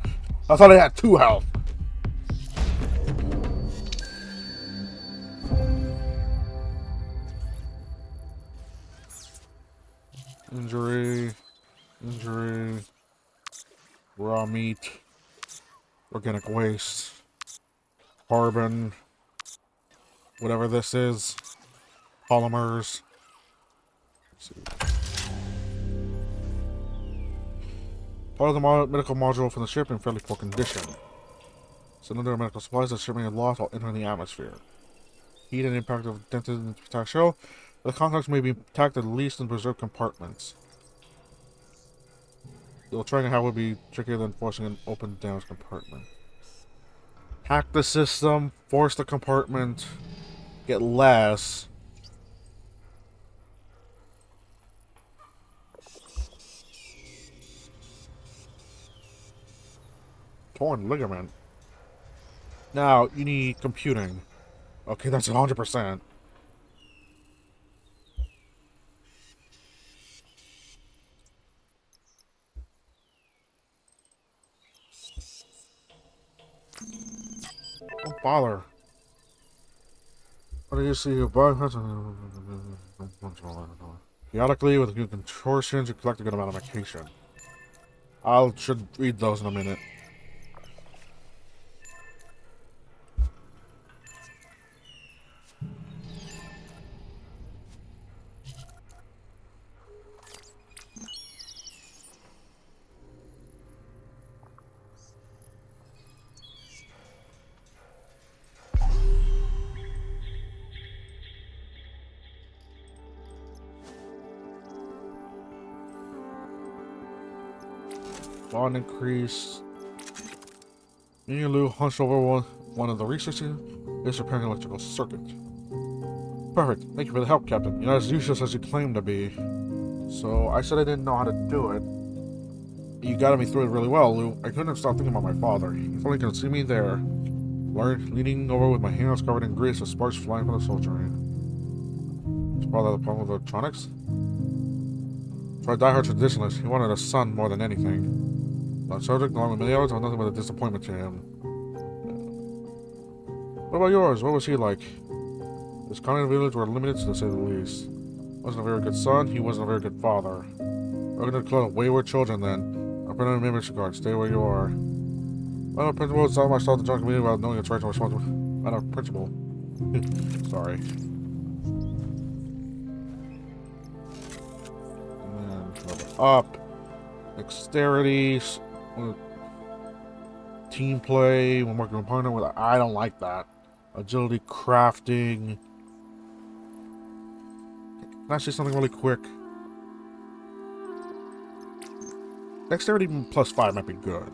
I thought I had 2 health. Injury. Injury. Raw meat. Organic waste. Carbon. Whatever this is. Polymers. Let's see. Part of the medical module from the ship in fairly poor condition. Cylinder medical supplies that ship may have lost while entering the atmosphere. Heat and impact of dented attack show. The contacts may be attacked at least in preserved compartments. You'll try and how would be trickier than forcing an open damaged compartment. Hack the system, force the compartment, get less. Torn ligament. Now, you need computing. Okay, that's 100%. Don't bother. What do you see here? Periodically, with new contortions, you collect a good amount of medication. I should read those in a minute. Bond increase. Me and Lou hunched over one of the researchers is repairing electrical circuit. Perfect. Thank you for the help, Captain. You're not as useless as you claim to be. So I said I didn't know how to do it. You guided me through it really well, Lou. I couldn't have stopped thinking about my father. If only you could see me there, leaning over with my hands covered in grease and sparks flying from the soldering. Is father the problem with electronics? For a diehard traditionalist, he wanted a son more than anything. On subject, along with many others, was nothing but a disappointment to him. What about yours? What was he like? His content village were limited, to say the least. Wasn't a very good son, he wasn't a very good father. We're gonna call it wayward children then. I'll put on a membership card, stay where you are. Well, principal is telling myself to join community without knowing its rights and responsibility. I know, principal. Sorry. And level up. Dexterity. Team play. When working with a partner with. I don't like that. Agility, crafting. Can I say something really quick? Dexterity plus 5 might be good.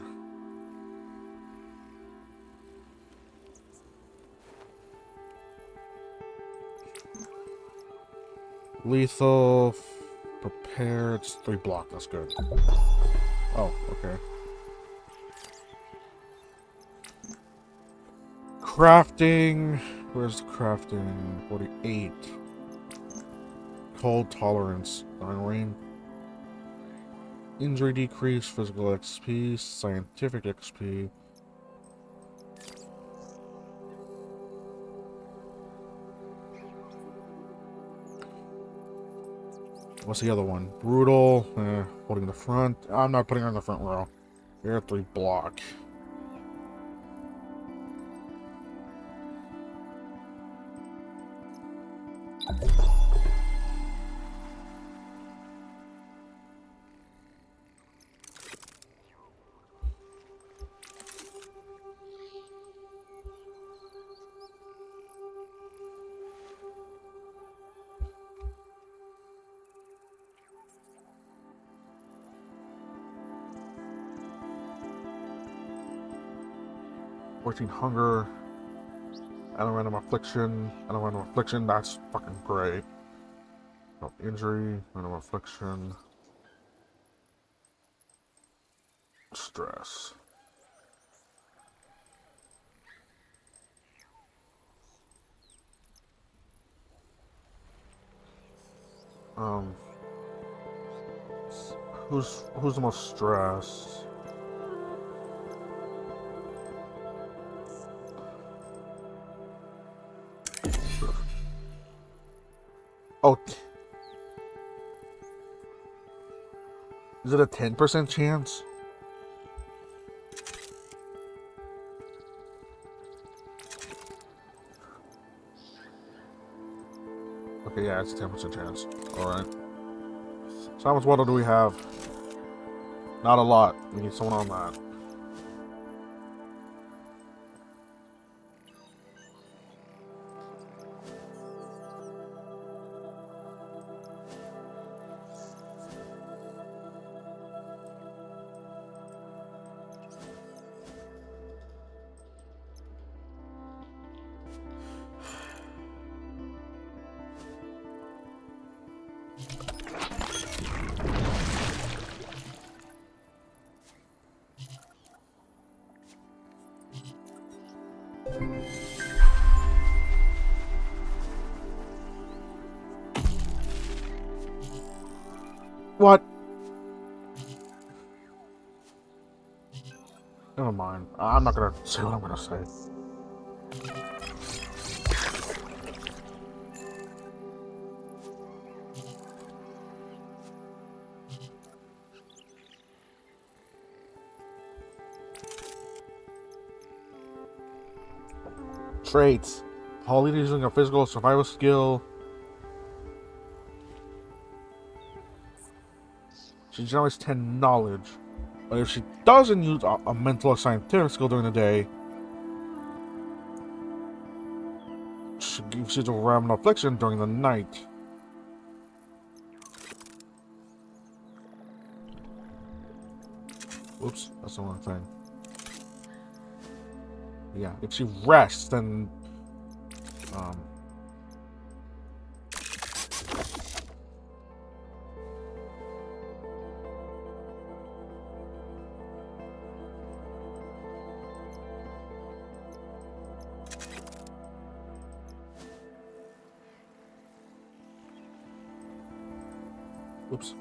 Lethal, prepared, 3 block, that's good. Oh, okay. Crafting, where's the crafting? 48. Cold tolerance, 9 rain. Injury decrease, physical XP, scientific XP. What's the other one? Brutal, holding the front. I'm not putting her in the front row. Air 3 block. Hunger, and a random affliction, that's fucking great. No injury, random affliction, stress. Who's the most stressed? Oh, is it a 10% chance? Okay, yeah, it's a 10% chance. Alright. So how much water do we have? Not a lot. We need someone on that. What? Never mind. I'm not gonna say what I'm gonna say. traits. Paulina using a physical survival skill. She generates 10 knowledge. But if she doesn't use a mental or scientific skill during the day, she gives you a random affliction during the night. Oops, that's the wrong thing. Yeah, if she rests, then oops.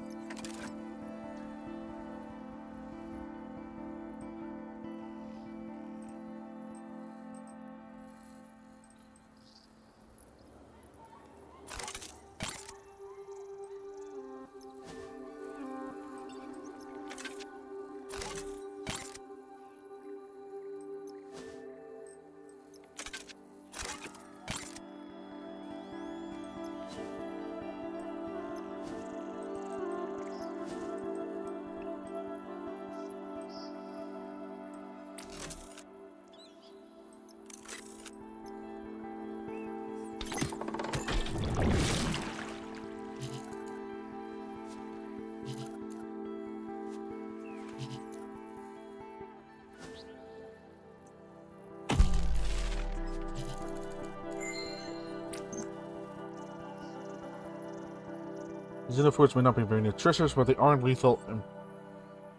These other foods may not be very nutritious, but they aren't lethal. And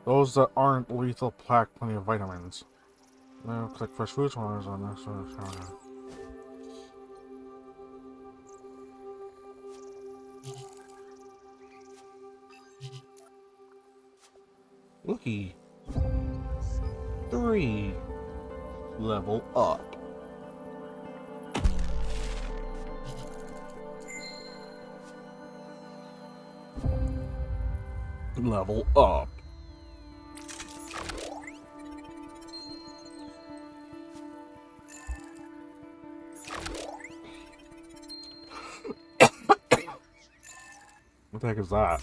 those that aren't lethal pack plenty of vitamins. Now, click fresh foods on this. Looky. 3. Level up. Level up. What the heck is that?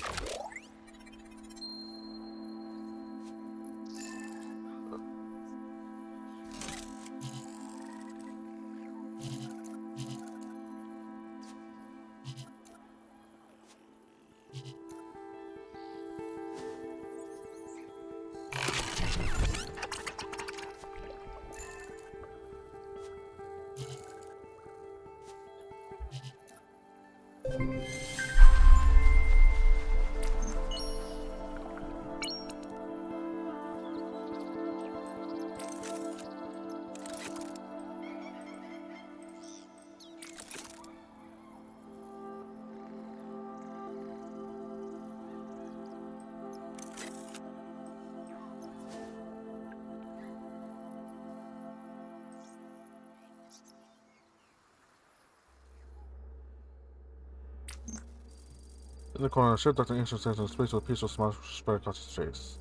In the corner of the ship, Dr. Ancient stands in space with a peaceful smile spread across his face.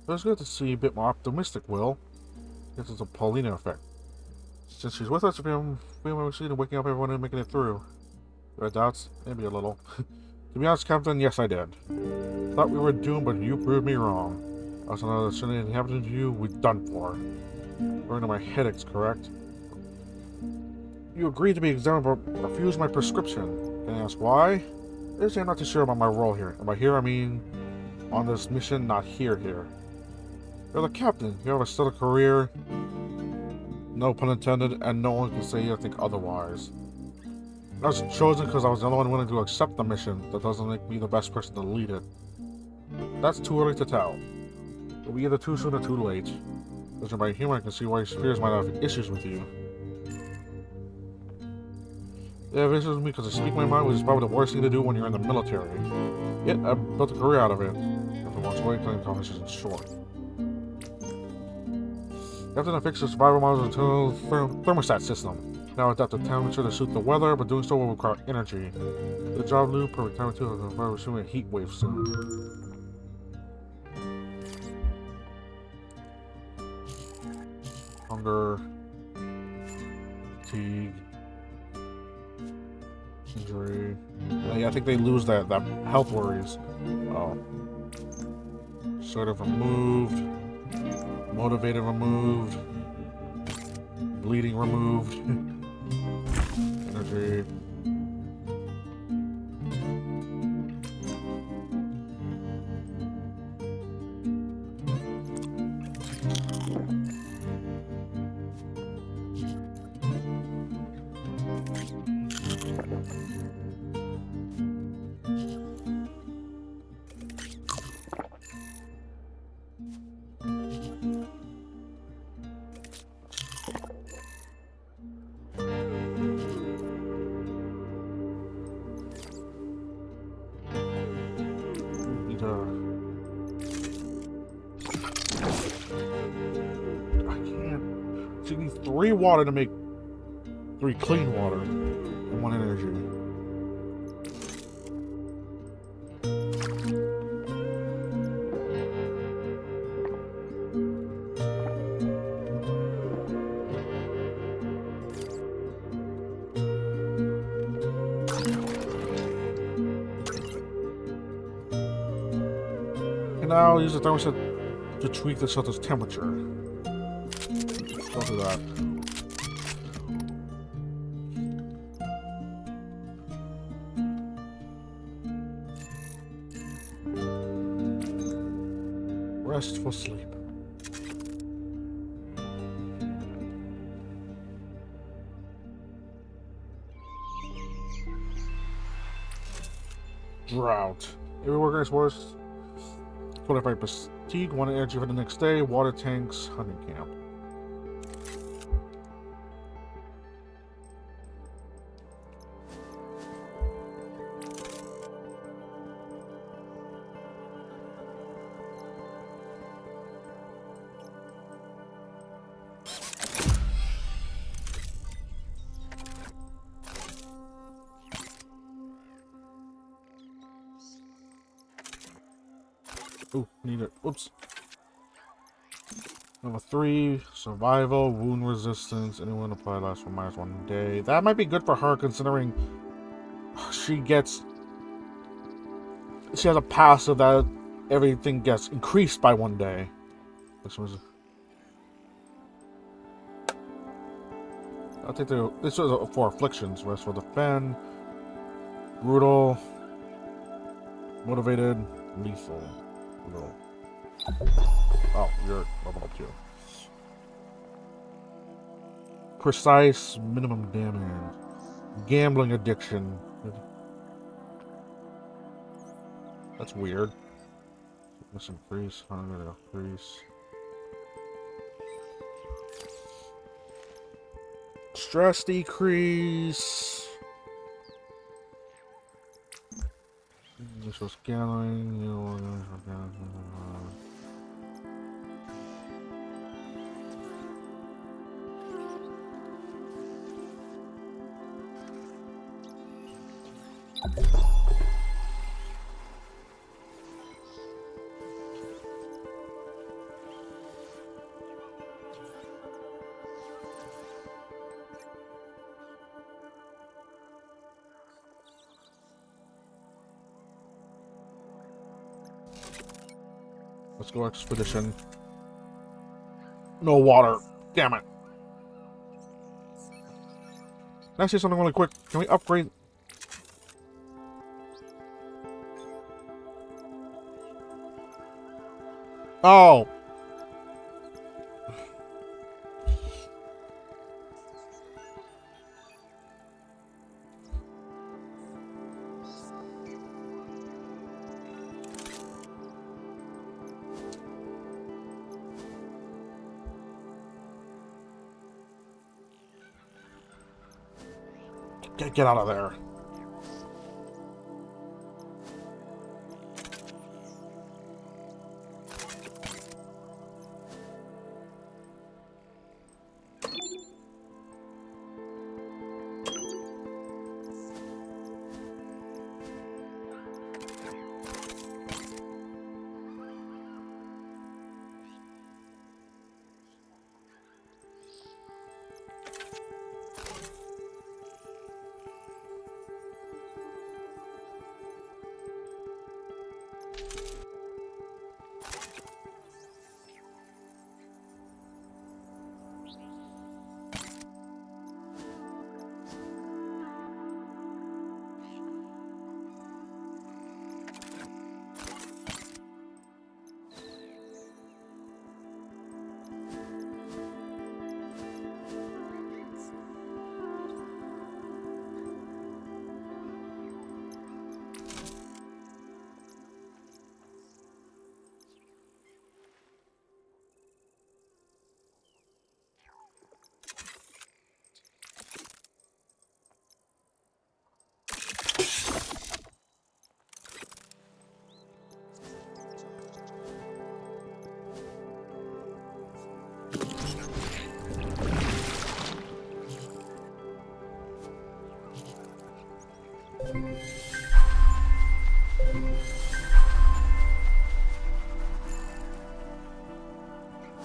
It was good to see you a bit more optimistic, Will. This is a Paulina effect. Since she's with us, we might succeed in waking up everyone and making it through. Red doubts? Maybe a little. To be honest, Captain, yes I did. Thought we were doomed, but you proved me wrong. I was another that shouldn't happen to you, we're done for. Going to my headaches, correct? You agreed to be examined but refused my prescription. Can I ask why? I'm not too sure about my role here. And by here I mean on this mission, not here. You're the captain. You have a stellar career. No pun intended, and no one can say you think otherwise. I was chosen because I was the only one willing to accept the mission. That doesn't make me the best person to lead it. That's too early to tell. It'll be either too soon or too late. Judging by humor, I can see why your superiors might have issues with you. They have issues with me because I speak my mind, which is probably the worst thing to do when you're in the military. Yet, I built a career out of it. If it wants way, playing conversation short. After I fixed the survival models into the thermostat system. Now adapt the temperature to suit the weather, but doing so will require energy. The job loop per time to the assuming a heat wave soon. Hunger. Fatigue. Injury. I think they lose that health worries. Oh. Sort of removed. Motivated removed. Bleeding removed. Energy. I can't. So you need 3 water to make 3 clean water and 1 energy. And now use the thermostat to tweak the shelter's temperature. Don't do that. Restful sleep. Drought. Every worker is worse. 25 fatigue, 1 energy for the next day, water tanks, hunting camp. Ooh, need it. Whoops. Number 3, survival, wound resistance. Anyone apply lasts for -1 day. That might be good for her considering she has a passive that everything gets increased by 1 day. I'll take this was for afflictions. Restful defend, brutal, motivated, lethal. No. Oh, you're level up too. Precise, minimum damage. Gambling addiction. That's weird. Let's increase, hunger increase. Stress decrease. This was scaling. Let's go expedition. No water. Damn it. Can I say something really quick? Can we upgrade? Oh. Get out of there.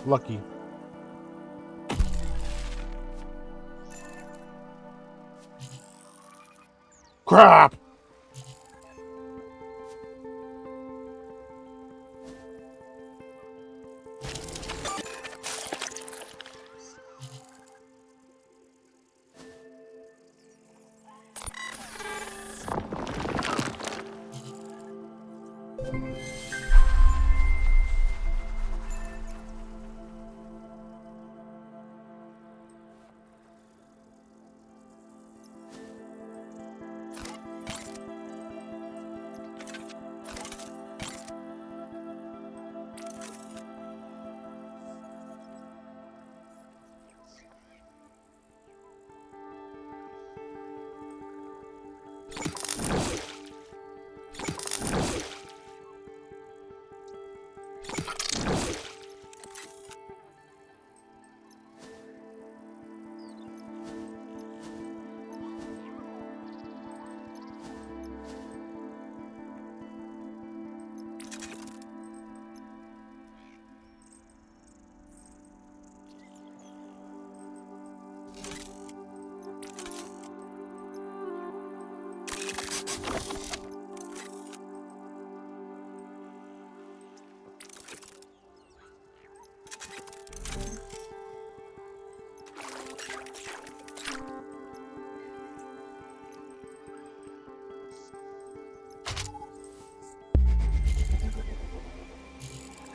Lucky. Crap!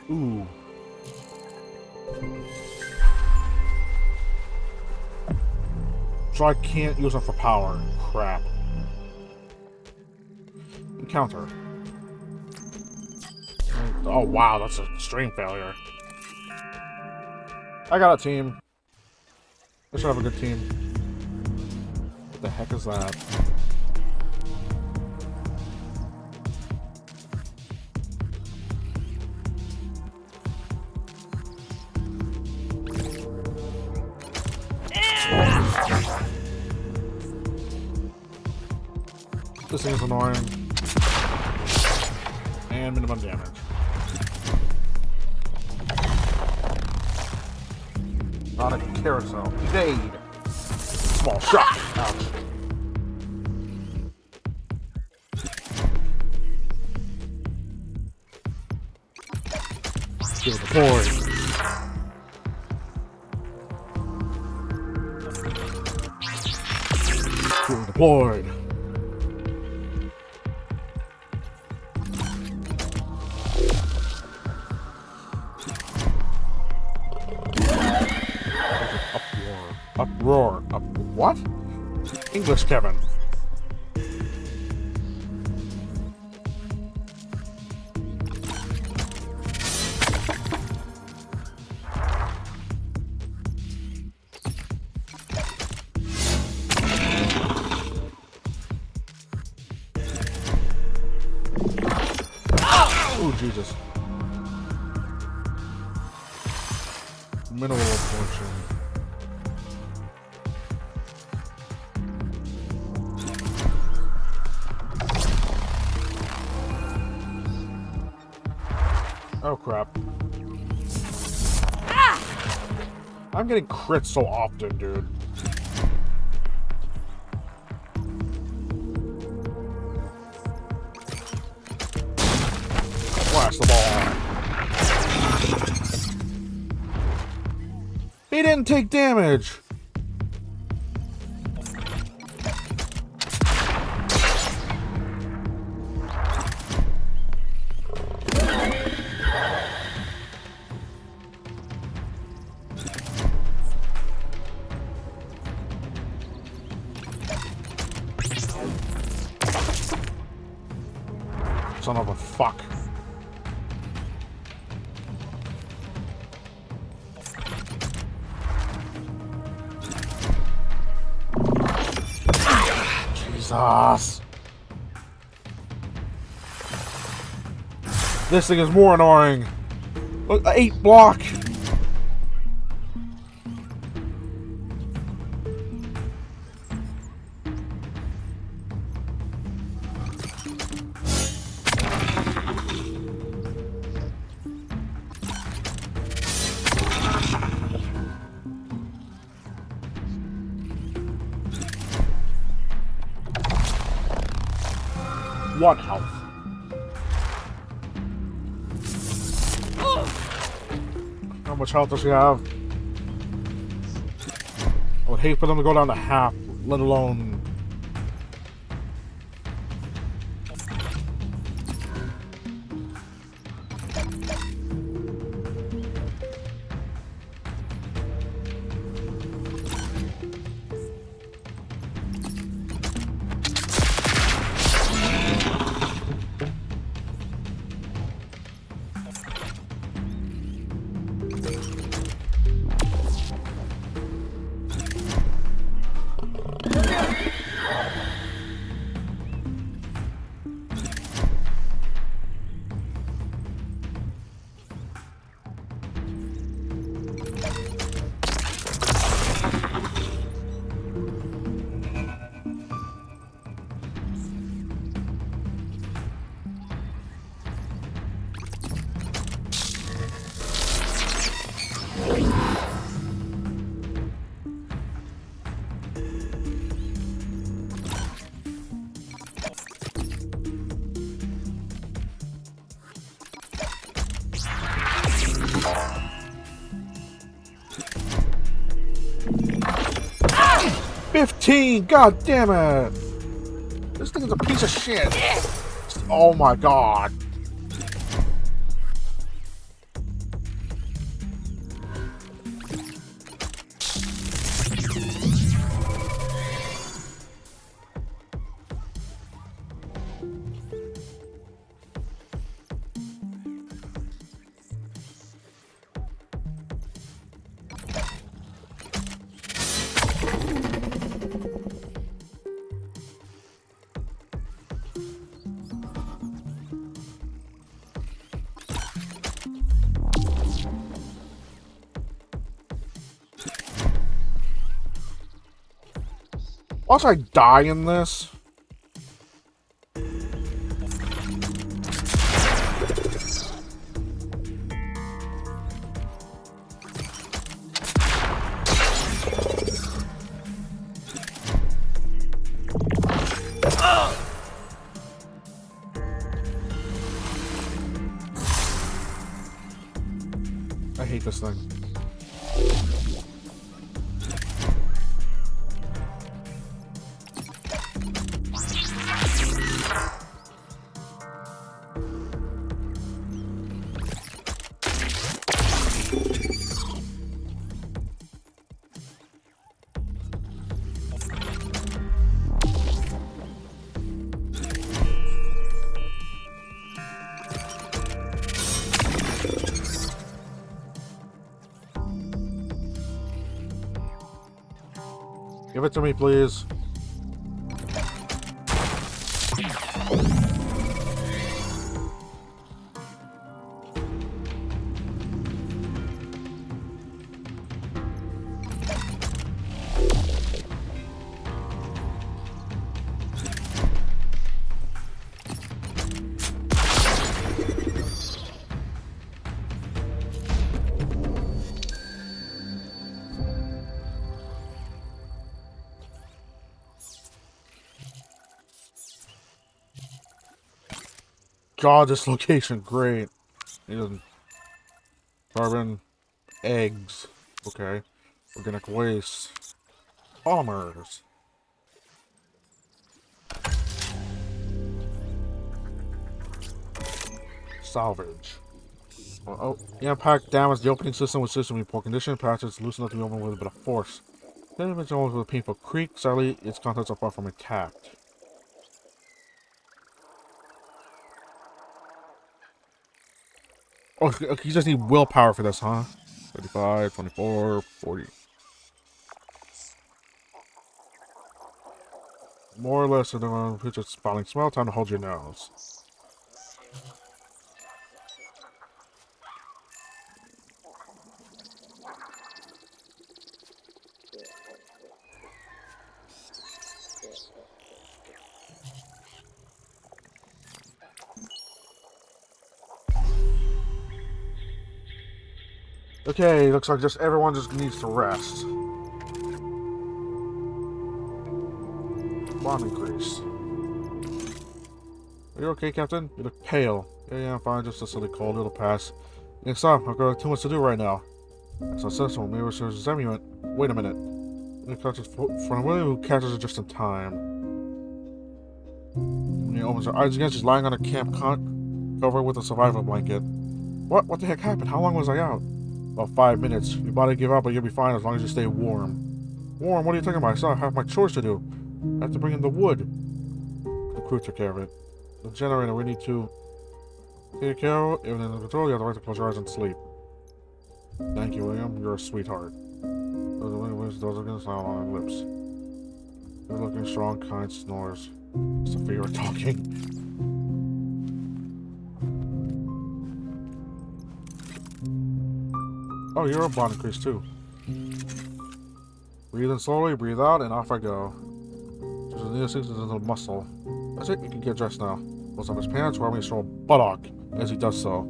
Ooh. So I can't use them for power. Crap. Encounter. Oh wow, that's a stream failure. I got a team. I should have a good team. What the heck is that? This thing is annoying. And minimum damage. Not a carousel. Evade! Small shot! Ouch. Shield deployed. Shield deployed. Uproar. Up what? English, Kevin. Oh, Jesus. Mineral portion. Oh crap. I'm getting crits so often, dude. Flash the ball. He didn't take damage. Son of a fuck. Jesus. This thing is more annoying. Look, 8 block. 1 health. How much health does she have? I would hate for them to go down to half, let alone... $15! God damn it! This thing is a piece of shit! Oh my god! Once I die in this... I hate this thing. Give it to me, please. God, this location, great. Carbon, eggs. Okay. Organic waste. Polymers. Salvage. Oh, impact damage the opening system with system in poor condition. Patches loosen up to be opened with a bit of force. Then it's almost with a painful creak. Sadly, its contents are far from intact. Oh, okay, you just need willpower for this, huh? 35, 24, 40. More or less, the picture spotting smell. Time to hold your nose. Okay, looks like just everyone just needs to rest. Bomb increase. Are you okay, Captain? You look pale. Yeah, I'm fine. Just a silly cold. It'll pass. Next time, I've got too much to do right now. That's successful. Maybe it's examination. Wait a minute. From William who catches it just in time. When he opens her eyes again, she's lying on a camp cot, covered with a survival blanket. What? What the heck happened? How long was I out? About 5 minutes. Your body give out, but you'll be fine as long as you stay warm. Warm? What are you talking about? I still have my chores to do. I have to bring in the wood. The crew took care of it. The generator, we need to take care of it. Even in the control, you have the right to close your eyes and sleep. Thank you, William. You're a sweetheart. Those are going to sound on my lips. Good looking, strong, kind snores. Sophia are talking. Oh, you're a bond increase too. Breathe in slowly, breathe out, and off I go. Just a needle sinks into the muscle. That's it, you can get dressed now. Pulls up his pants, rubbing his strong buttock as he does so.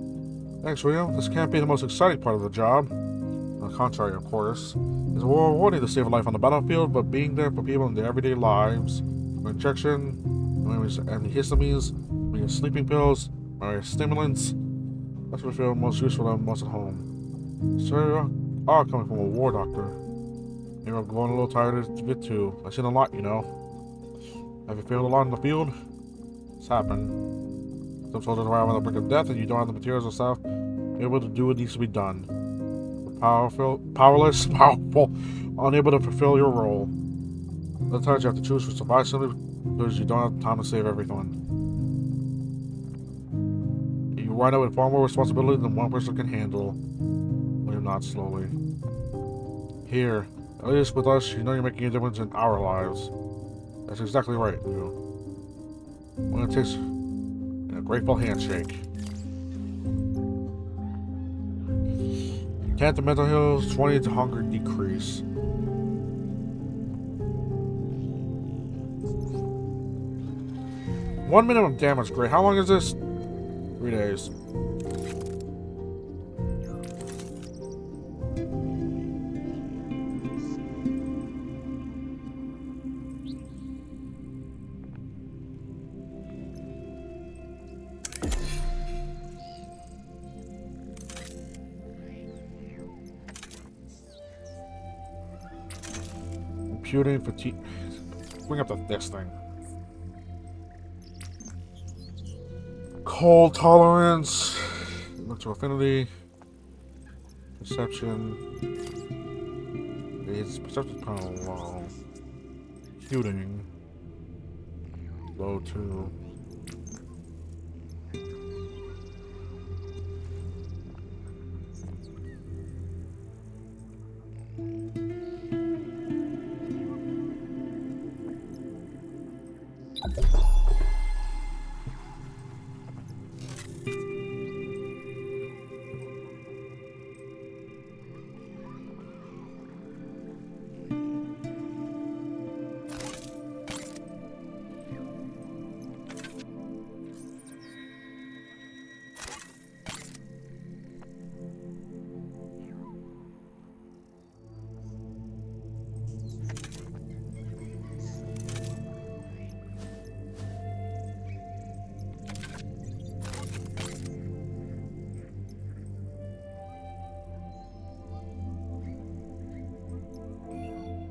Thanks, William. This can't be the most exciting part of the job. On the contrary, of course. It's rewarding to save a life on the battlefield, but being there for people in their everyday lives, for injection, antihistamines, sleeping pills, stimulants, that's what I feel most useful than most at home. So, coming from a war doctor. Maybe I'm going a little tired to get to. I've seen a lot, you know. Have you failed a lot in the field? It's happened. Some soldiers arrive on the brink of death and you don't have the materials or stuff. You're able to do what needs to be done. Powerless, powerful, unable to fulfill your role. Sometimes you have to choose to survive simply because you don't have time to save everyone. You wind up with far more responsibility than one person can handle. William nods slowly. Here, at least with us, you know you're making a difference in our lives. That's exactly right, Leo. When it takes a grateful handshake. 10 to mental heals, 20 to hunger decrease. One minute of damage, great. How long is this? 3 days. Computing fatigue. Bring up this thing. Cold tolerance. Mental affinity. Perception. Its perception's kind of low. Computing. Low too.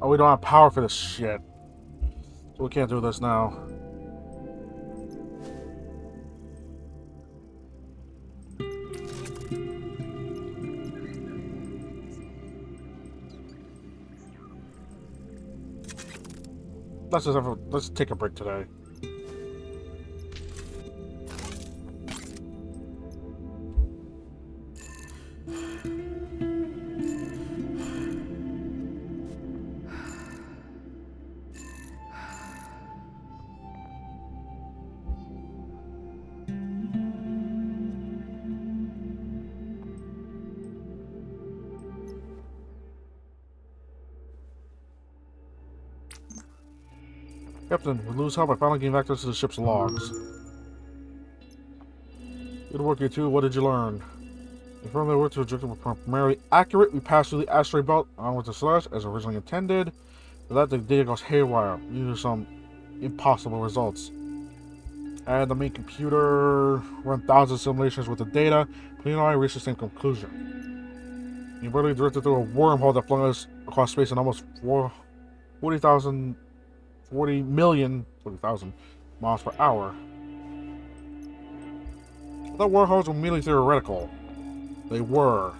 Oh, we don't have power for this shit. So we can't do this now. Let's take a break today. Captain, we lose help. I finally gained access to the ship's logs. Good work, you two. What did you learn? Confirm the work to objective were primarily accurate. We passed through the asteroid belt on with the slash as originally intended. But that the data goes haywire, leading to some impossible results. And the main computer run thousands of simulations with the data, but you know, I reached the same conclusion. You barely drifted through a wormhole that flung us across space in almost 40,000 miles per hour. I thought wormholes were merely theoretical. They were.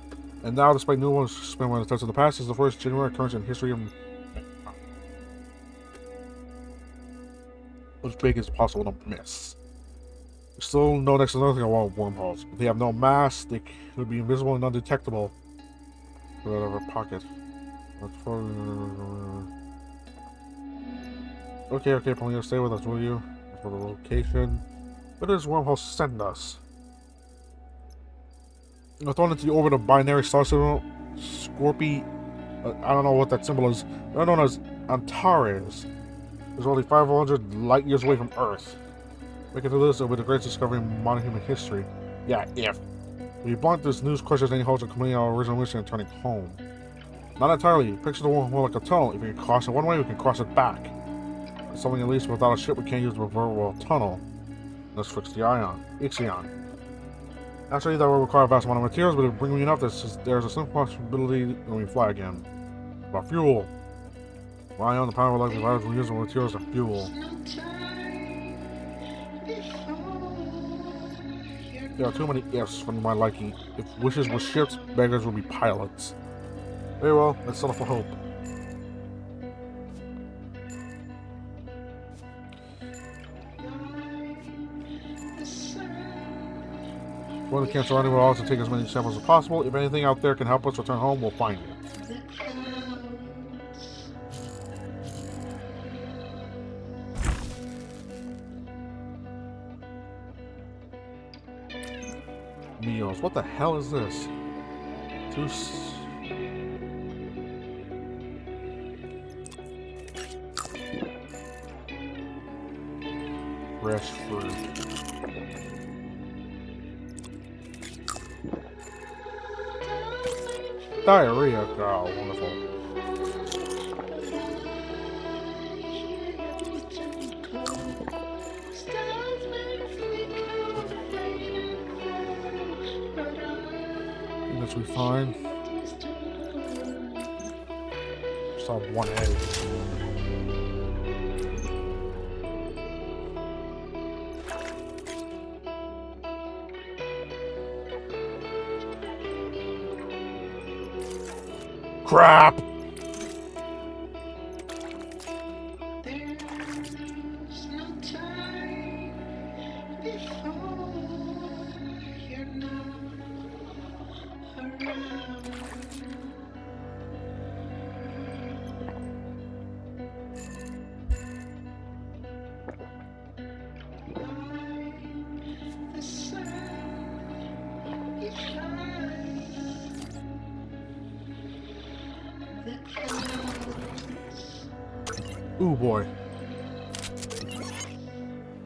And now, despite new ones spent when it touches the past, is the first genuine occurrence in history of as big as possible to miss. We still know next to nothing about wormholes. If they have no mass, they could be invisible and undetectable. Get out of our pocket. Okay, Paulina, stay with us, will you? For the location. Where does wormhole send us? We're thrown into the orbit of binary star signal Scorpio. I don't know what that symbol is. They're known as Antares. It's only 500 light years away from Earth. Making to this, it'll be the greatest discovery in modern human history. Yeah, if. We blunt this news questions any hopes of completing our original mission and turning home. Not entirely. Picture the world more like a tunnel. If we can cross it one way, we can cross it back. It's something at least without a ship, we can't use the vertical tunnel. Let's fix the Ixion. Actually, that will require a vast amount of materials, but if we bring enough, there's a slim possibility when we fly again. About fuel. Ion, the power of life provides reusable materials to fuel. There are too many ifs for my liking. If wishes were ships, beggars would be pilots. Very well, let's settle for hope. We're going to cancel anywhere else and take as many samples as possible. If anything out there can help us return home, we'll find it. Meals. What the hell is this? Fresh fruit. Diarrhea. Oh, wonderful. This will be fine. Just have one egg. Crap! Ooh boy.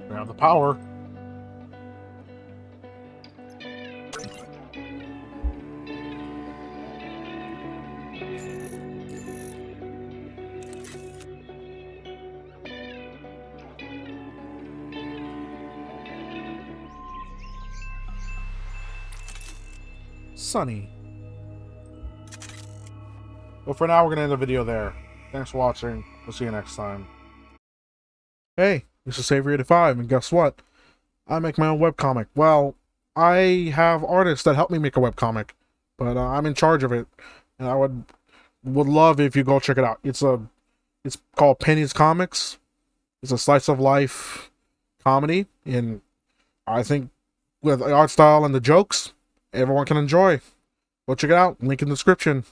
We have the power. Sunny. Well, for now, we're going to end the video there. Thanks for watching. We'll see you next time. Hey, this is Savior85, and guess what? I make my own webcomic. Well, I have artists that help me make a webcomic, but I'm in charge of it, and I would love if you go check it out. It's called Penny's Comics. It's a slice of life comedy, and I think with the art style and the jokes, everyone can enjoy. Go check it out. Link in the description.